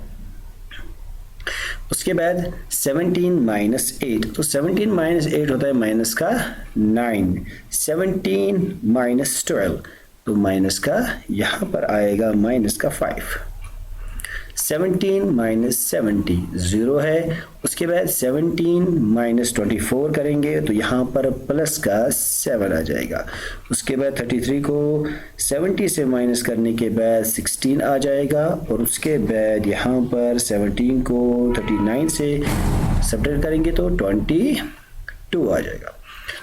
उसके बाद 17 माइनस 8, तो 17 माइनस 8 होता है माइनस का 9। 17 माइनस 12, तो माइनस का यहाँ पर आएगा माइनस का 5। 17 माइनस 70 0 है। उसके बाद 17 माइनस 24 करेंगे तो यहाँ पर प्लस का 7 आ जाएगा। उसके बाद 33 को 70 से माइनस करने के बाद 16 आ जाएगा, और उसके बाद यहाँ पर 17 को 39 से सब्ट्रैक्ट करेंगे तो 22 आ जाएगा।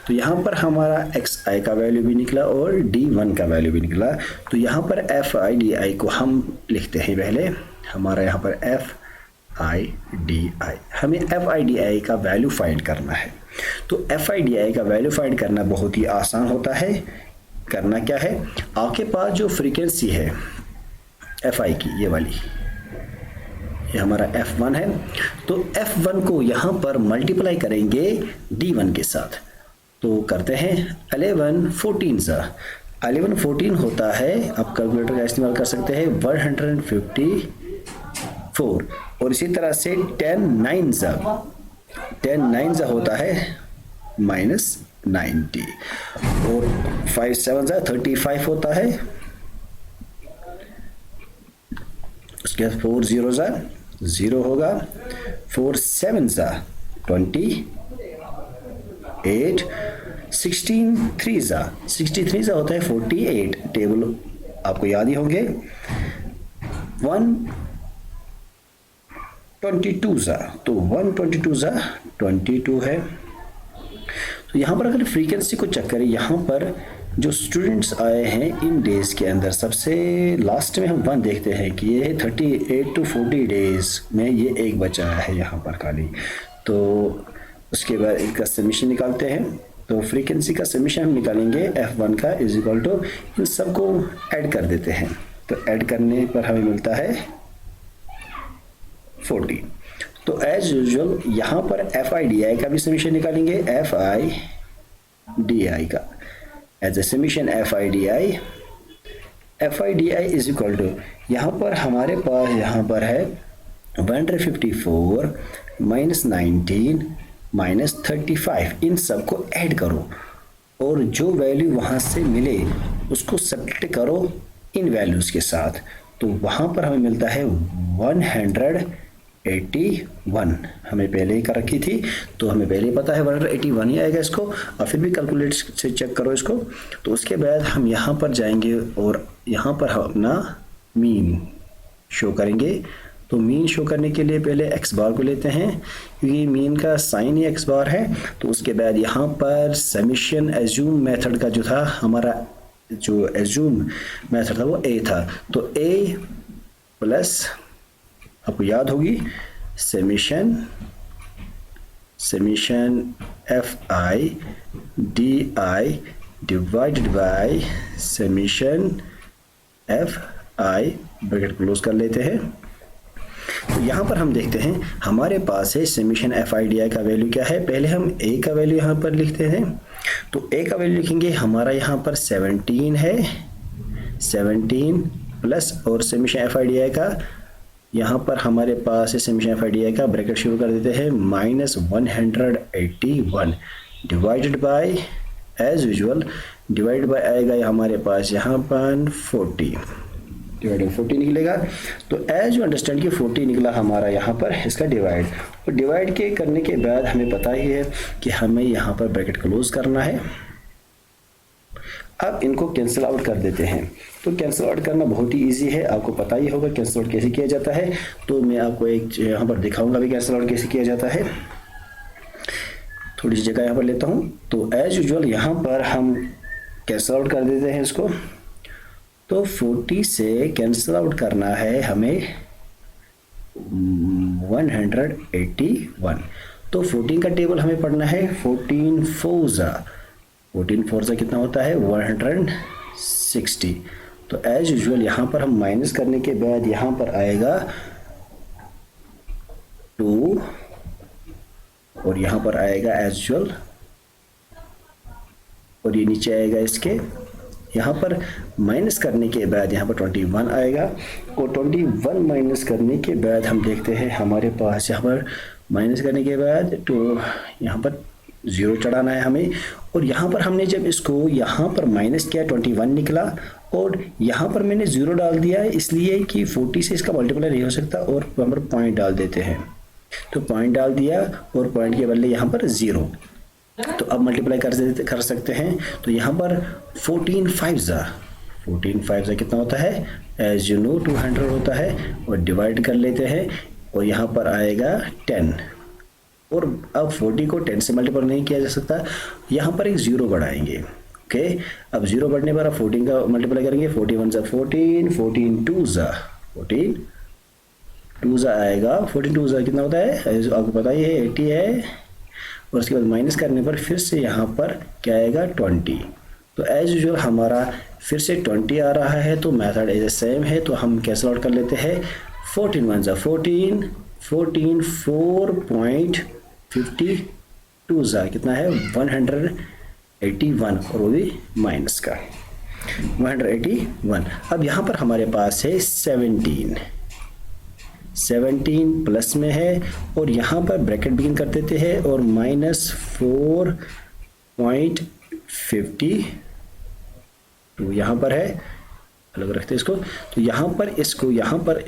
तो यहाँ पर हमारा xi का वैल्यू भी निकला और d1 का वैल्यू भी निकला। तो यहाँ पर fi di को हम लिखते हैं। पहले हमारा यहाँ पर fi di, हमें fi di का वैल्यू फाइंड करना है। तो fi di का वैल्यू फाइंड करना बहुत ही आसान होता है। करना क्या है, आपके पास जो फ्रीक्वेंसी है fi की, ये वाली, ये हमारा f1 है, तो f1 को यहाँ पर मल्टीप्लाई करेंगे d1 के साथ। तो करते हैं 11 14 सा, 11 14 होता है, आप कैलकुलेटर का इस्तेमाल कर सकते हैं, 154। और इसी तरह से 10 9 सा, 10 9 सा होता है माइनस 90, और 5 7 सा 35 होता है। उसके बाद 4 0 सा 0 होगा, 4 7 सा 28, 16 3 सा 63 सा होता है 48। टेबल आपको याद ही होंगे। 122 सा, तो 122 सा 22 है। तो यहाँ पर अगर फ्रीक्वेंसी को चेक करें, यहाँ पर जो स्टूडेंट्स आए हैं इन डेज के अंदर, सबसे लास्ट में हम 1 देखते हैं कि ये 38 to 40 डेज में ये एक बचा है यहाँ पर खाली। तो उसके बाद इसका समीशन निकालते हैं। तो फ्रीक्वेंसी का समीशन हम निकालेंगे f1 का इज इक्वल टू, इन सबको ऐड कर देते हैं। तो ऐड करने पर हमें मिलता है 40। तो एज यूजुअल यहाँ पर fi di का भी समीशन निकालेंगे, fi di का as a summation fi di is equal to, यहाँ पर हमारे पास यहाँ पर है 154 माइनस 19 माइनस 35, इन सबको ऐड करो और जो वैल्यू वहाँ से मिले उसको सब्ट्रैक्ट करो इन वैल्यूज़ के साथ। तो वहाँ पर हमें मिलता है 181, हमें पहले ही कर रखी थी तो हमें पहले ही पता है 181 ही आएगा इसको, और फिर भी कैलकुलेट से चेक करो इसको। तो उसके बाद हम यहाँ पर जाएंगे और यहाँ पर हम अपना मीन शो करेंगे। तो मीन शो करने के लिए पहले एक्स बार को लेते हैं, क्योंकि मीन का साइन ही एक्स बार है। तो उसके बाद यहाँ पर समीशन एज्यूम मेथड का जो था, हमारा जो एज्यूम मेथड था वो ए था, तो ए प्लस आपको याद होगी summation F I D I divided by summation F I, bracket close कर लेते हैं। तो यहाँ पर हम देखते हैं हमारे पास है summation F I D I का वैल्यू क्या है। पहले हम ए का वैल्यू यहाँ पर लिखते हैं। तो ए का वैल्यू लिखेंगे, हमारा यहाँ पर 17 है, 17 प्लस और summation F I D I का यहाँ पर हमारे पास है summation F I D I का, ब्रैकेट शुरू कर देते हैं, minus 181 divided by, as usual divide by आएगा हमारे पास यहाँ पर 40, डिवाइड 40 निकलेगा। तो एज यू अंडरस्टैंड कि 40 निकला हमारा यहाँ पर इसका डिवाइड, और डिवाइड के करने के बाद हमें पता ही है कि हमें यहाँ पर ब्रैकेट क्लोज करना है। अब इनको कैंसिल आउट कर देते हैं। तो कैंसिल आउट करना बहुत ही इजी है, आपको पता ही होगा कैंसिल आउट कैसे किया जाता है। तो मैं आपको एक यहाँ पर दिखाऊंगा भी कैंसिल आउट कैसे किया जाता है। थोड़ी सी जगह यहाँ पर लेता हूँ। तो एज यूजुअल यहाँ पर हम कैंसिल आउट कर देते हैं इसको। तो 40 से कैंसिल आउट करना है हमें 181। तो 14 का टेबल हमें पढ़ना है, 14 4 ज़ा कितना होता है 160। तो एज यूजुअल यहाँ पर हम माइनस करने के बाद यहाँ पर आएगा 2 और यहाँ पर आएगा एज यूजुअल, और ये नीचे आएगा इसके यहाँ पर माइनस करने के बाद यहाँ पर 21 आएगा, और 21 माइनस करने के बाद हम देखते हैं हमारे पास यहाँ पर माइनस करने के बाद तो यहाँ पर 0 चढ़ाना है हमें, और यहाँ पर हमने जब इसको यहाँ पर माइनस किया 21 निकला, और यहाँ पर मैंने 0 डाल दिया है इसलिए कि 40 से इसका मल्टीप्लाई नहीं हो सकता, और यहाँ पर पॉइंट डाल देते हैं, तो पॉइंट डाल दिया और पॉइंट के बदले यहाँ पर 0। तो अब मल्टीप्लाई कर सकते हैं, तो यहाँ पर 14 5 कितना होता है, एज यू नो 200 होता है, और डिवाइड कर लेते हैं, और यहाँ पर आएगा 10, और अब 40 को 10 से मल्टीप्लाई नहीं किया जा सकता, यहाँ पर एक 0 बढ़ाएंगे। ओके, अब 0 बढ़ने पर अब 14 का मल्टीप्लाई करेंगे, 41 ज़ा 14, 14 2 ज़ा 14, 2 ज़ा आएगा, 14 2 ज़ा कितना होता है, आपको पता ही है 80 है, और उसके बाद माइनस करने पर फिर से यहाँ पर क्या आएगा 20। तो एज यूजुअल हमारा फिर से 20 आ रहा है, तो मेथड एज ए सेम है, तो हम कैंसिल आउट कर लेते हैं, 14 1 ज़ा 14, 14 4.52 ज़ा कितना है 181, और वो भी माइनस का 181। अब यहाँ पर हमारे पास है 17 प्लस में है, और यहाँ पर ब्रैकेट बिगिन कर देते हैं, और माइनस 4.52 यहाँ पर है, अलग रखते हैं इसको, तो यहाँ पर इसको यहाँ पर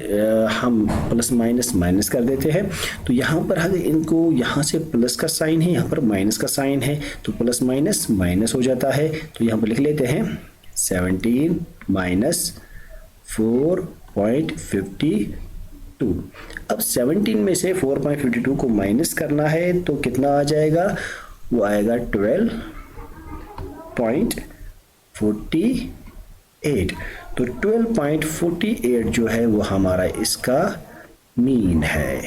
हम प्लस माइनस कर देते हैं, तो यहाँ पर अगर इनको यहाँ से प्लस का साइन है, यहाँ पर माइनस का साइन है, तो प्लस माइनस हो जाता है, तो यहाँ पर लिख लेते हैं 17 माइनस 4.52। अब 17 में से 4.52 को माइनस करना है, तो कितना आ जाएगा, वो आएगा 12.48। तो 12.48 जो है वो हमारा इसका मीन है।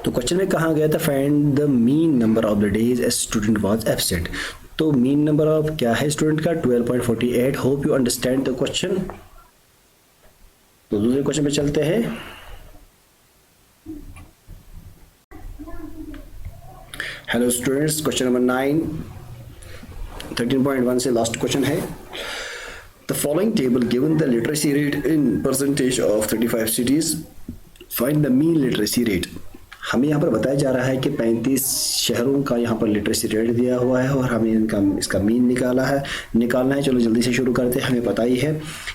तो क्वेश्चन में कहा गया था find the mean number of the days a student was absent. तो मीन नंबर ऑफ क्या है स्टूडेंट का 12.48। Hope you understand the question. तो दूसरे क्वेश्चन पे चलते हैं। हेलो स्टूडेंट्स, क्वेश्चन नंबर 9 13.1 से लास्ट क्वेश्चन है। The following table given the literacy rate in percentage of 35 cities. Find the mean literacy rate. हमें यहाँ पर बताया जा रहा है कि 35 शहरों का यहाँ पर लिटरेसी रेट दिया हुआ है और हमें इसका मीन निकालना है। चलो जल्दी से शुरू करते हैं। हमें पता ही है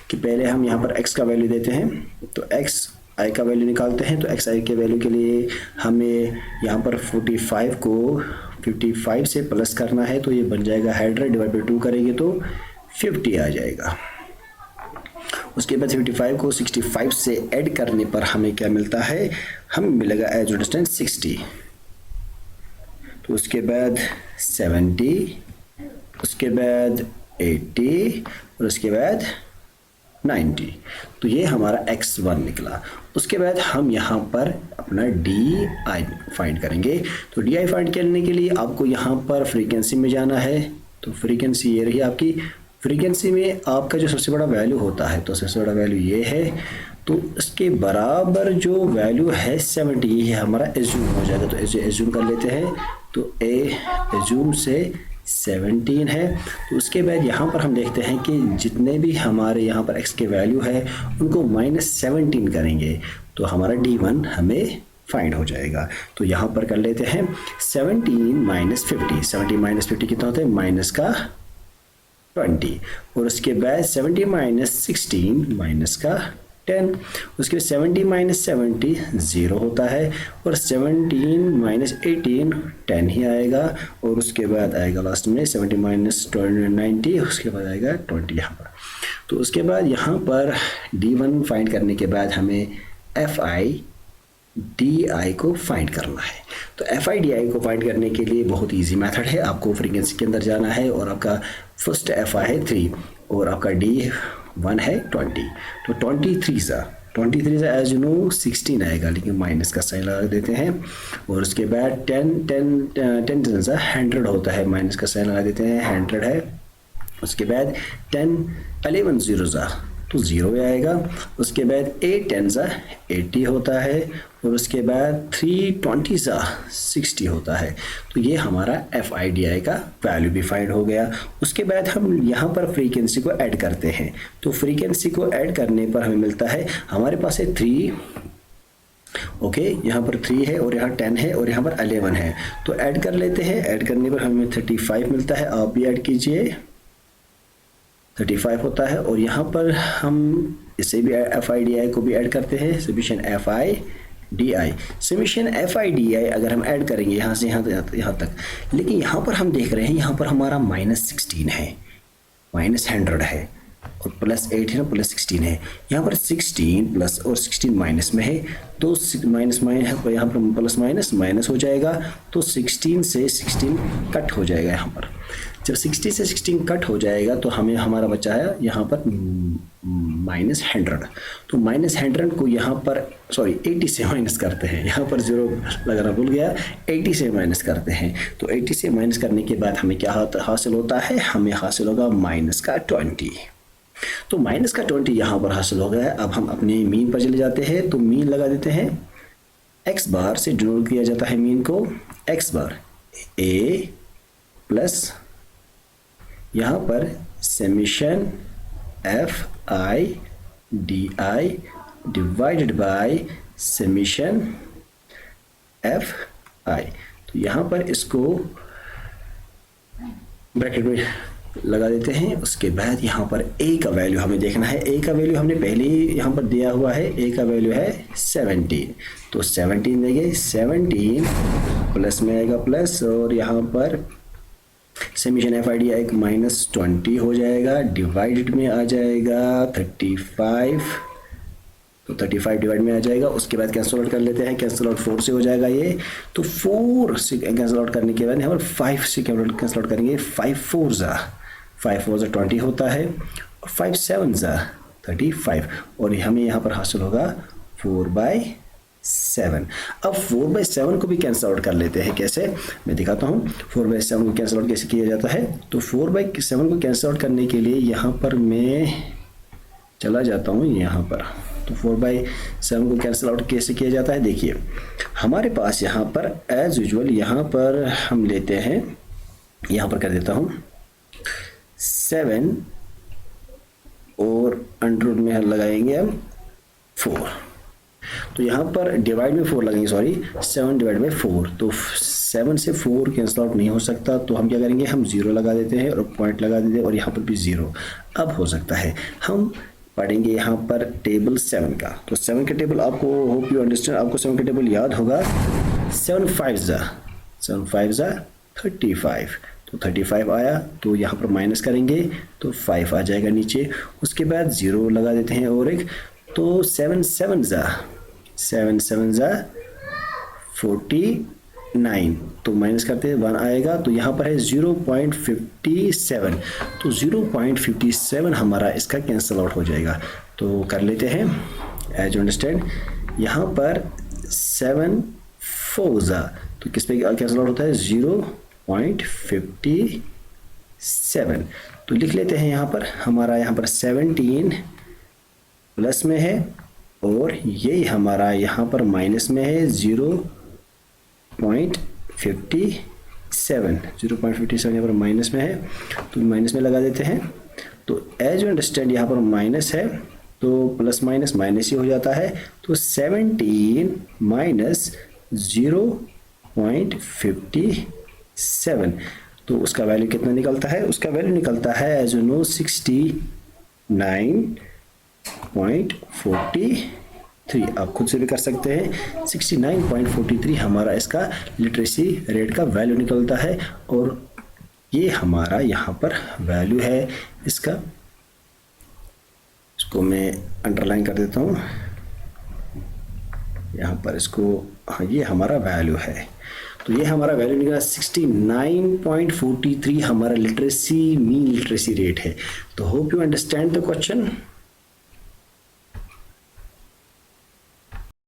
कि पहले हम यहाँ पर x का वैल्यू देते हैं, तो x i का वैल्यू निकालते हैं। तो x i के वैल्यू के लिए हमें यहाँ पर 45 को 55 से प्लस करना है, तो ये बन जाएगा 100 डिवाइड बाई 2 करेंगे तो 50 आ जाएगा। उसके बाद 55 को 65 से ऐड करने पर हमें क्या मिलता है, हमें मिलेगा एज यू अंडरस्टैंड 60। तो उसके बाद 70, उसके बाद 80 और उसके बाद 90। तो ये हमारा x1 निकला। उसके बाद हम यहाँ पर अपना di फाइंड करेंगे। तो di फाइंड करने के लिए आपको यहाँ पर फ्रीक्वेंसी में जाना है। तो फ्रीक्वेंसी ये रही आपकी। फ्रीक्वेंसी में आपका जो सबसे बड़ा वैल्यू होता है, तो सबसे बड़ा वैल्यू ये है, तो इसके बराबर जो वैल्यू है 70, ये हमारा एज्यूम हो जाएगा। तो एज्यूम कर लेते हैं। तो एज्यूम से 17 है। तो उसके बाद यहाँ पर हम देखते हैं कि जितने भी हमारे यहाँ पर x के वैल्यू है उनको -17 करेंगे, तो हमारा d1 हमें फाइंड हो जाएगा। तो यहाँ पर कर लेते हैं 17 - 50। 17 - 50 कितना होता है, माइनस का 20। और उसके बाद 70 - 16 माइनस का 10। उसके बाद 70 - 70 0 होता है, और 17 - 18 10 ही आएगा। और उसके बाद आएगा लास्ट में 70 - 90, उसके बाद आएगा 20 यहाँ पर। तो उसके बाद यहाँ पर d1 फाइंड करने के बाद हमें fi di को फाइंड करना है। तो fi di को फाइंड करने के लिए बहुत इजी मेथड है। आपको फ्रीक्वेंसी के अंदर जाना है और आपका फर्स्ट fi है 3 और आपका d1 है 20। तो 23 एज यू नो 16 आएगा, लेकिन माइनस का साइन लगा देते हैं। और उसके बाद 10 100 होता है, माइनस का साइन लगा देते हैं, 100 है। उसके बाद 11 0 तो 0 आएगा। उसके बाद 8 10 80 होता है और उसके बाद 3 20 60 होता है। तो ये हमारा FIDI का वैल्यू भी फाइंड हो गया। उसके बाद हम यहाँ पर फ्रीक्वेंसी को ऐड करते हैं। तो फ्रीक्वेंसी को ऐड करने पर हमें मिलता है, हमारे पास है 3, ओके, यहाँ पर 3 है और यहाँ 10 है और यहाँ पर 11 है। तो ऐड कर लेते हैं। ऐड करने पर हमें 35 मिलता है। आप भी ऐड कीजिए, 35 होता है। और यहाँ पर हम इसे भी FIDI को भी ऐड करते हैं, समेशन FIDI। समेशन FIDI अगर हम ऐड करेंगे यहाँ से यहाँ तक, लेकिन यहाँ पर हम देख रहे हैं यहाँ पर हमारा -16 है, -100 है और +8 है ना, +16 है। यहाँ पर 16 प्लस और 16 माइनस में है, तो माइनस है, यहाँ पर प्लस माइनस हो जाएगा। तो 16 से 16 कट हो जाएगा। यहाँ पर जब 60 से 16 कट हो जाएगा तो हमें हमारा बचा है यहाँ पर -100। तो -100 को यहाँ पर 80 से माइनस करते हैं। यहाँ पर 0 लगाना भूल गया, 80 से माइनस करते हैं। तो 80 से माइनस करने के बाद हमें क्या हासिल होता है, हमें हासिल होगा -20। तो -20 यहाँ पर हासिल हो गया। अब हम अपने मीन पर चले जाते हैं। तो मीन लगा देते हैं, x बार से डिनोट किया जाता है मीन को, x बार a प्लस यहाँ पर summation FIDI divided by summation FI। तो यहाँ पर इसको ब्रैकेट में लगा देते हैं। उसके बाद यहाँ पर a का वैल्यू हमें देखना है। a का वैल्यू हमने पहले ही यहाँ पर दिया हुआ है, a का वैल्यू है 17। तो 17 देंगे, 17 प्लस में आएगा प्लस और यहाँ पर समेशन FIDI -20 हो जाएगा, डिवाइडेड में आ जाएगा 35। तो 35 डिवाइड में आ जाएगा। उसके बाद कैंसिल आउट कर लेते हैं, कैंसिल आउट 4 से हो जाएगा ये। तो 4 से कैंसिल आउट करने के बाद यहाँ पर 5 से कैंसिल आउट करेंगे। 5 4 20 होता है और 5 7 35 और हमें यहाँ पर हासिल होगा 4/7। अब 4/7 को भी कैंसिल आउट कर लेते हैं। कैसे, मैं दिखाता हूँ 4/7 को कैंसिल आउट कैसे किया जाता है। तो 4/7 को कैंसिल आउट करने के लिए यहाँ पर मैं चला जाता हूँ यहाँ पर। तो 4/7 को कैंसिल आउट कैसे किया जाता है, देखिए हमारे पास यहाँ पर एज यूजुअल यहाँ पर हम लेते हैं, यहाँ पर कर देता हूँ 7 और अंडर रूट में लगाएंगे हम 4। तो यहाँ पर डिवाइड में 4 लगेंगे, 7 डिवाइड बाई 4। तो 7 से 4 कैंसिल आउट नहीं हो सकता। तो हम क्या करेंगे, हम 0 लगा देते हैं और पॉइंट लगा देते हैं और यहाँ पर भी 0 अब हो सकता है। हम पढ़ेंगे यहाँ पर टेबल 7 का। तो 7 का टेबल आपको, होप यू अंडरस्टैंड, आपको 7 का टेबल याद होगा। 7 5 35। तो 35 आया, तो यहाँ पर माइनस करेंगे तो 5 आ जाएगा नीचे। उसके बाद 0 लगा देते हैं और एक, तो 7 7 49। तो माइनस करते हैं 1 आएगा। तो यहाँ पर है 0.57। तो 0.57 हमारा इसका कैंसिल आउट हो जाएगा। तो कर लेते हैं एज यू अंडरस्टैंड। यहाँ पर 7 4 तो किस पे कैंसिल आउट होता है, 0.57। तो लिख लेते हैं यहाँ पर, हमारा यहाँ पर 17 प्लस में है और ये हमारा यहाँ पर माइनस में है 0.57 यहाँ पर माइनस में है। तो माइनस में लगा देते हैं। तो एज यू अंडरस्टैंड यहाँ पर माइनस है तो प्लस माइनस माइनस ही हो जाता है। तो 17 माइनस 0.57 तो उसका वैल्यू कितना निकलता है, उसका वैल्यू निकलता है एज यू नो 69.43। आप खुद से भी कर सकते हैं। 69.43 हमारा इसका लिटरेसी रेट का वैल्यू निकलता है और ये हमारा यहाँ पर वैल्यू है इसका। इसको मैं अंडरलाइन कर देता हूँ यहाँ पर इसको, हाँ ये हमारा वैल्यू है। तो ये हमारा वैल्यू निकला 69.43 हमारा लिटरेसी मीन लिटरेसी रेट है। तो hope you understand the question.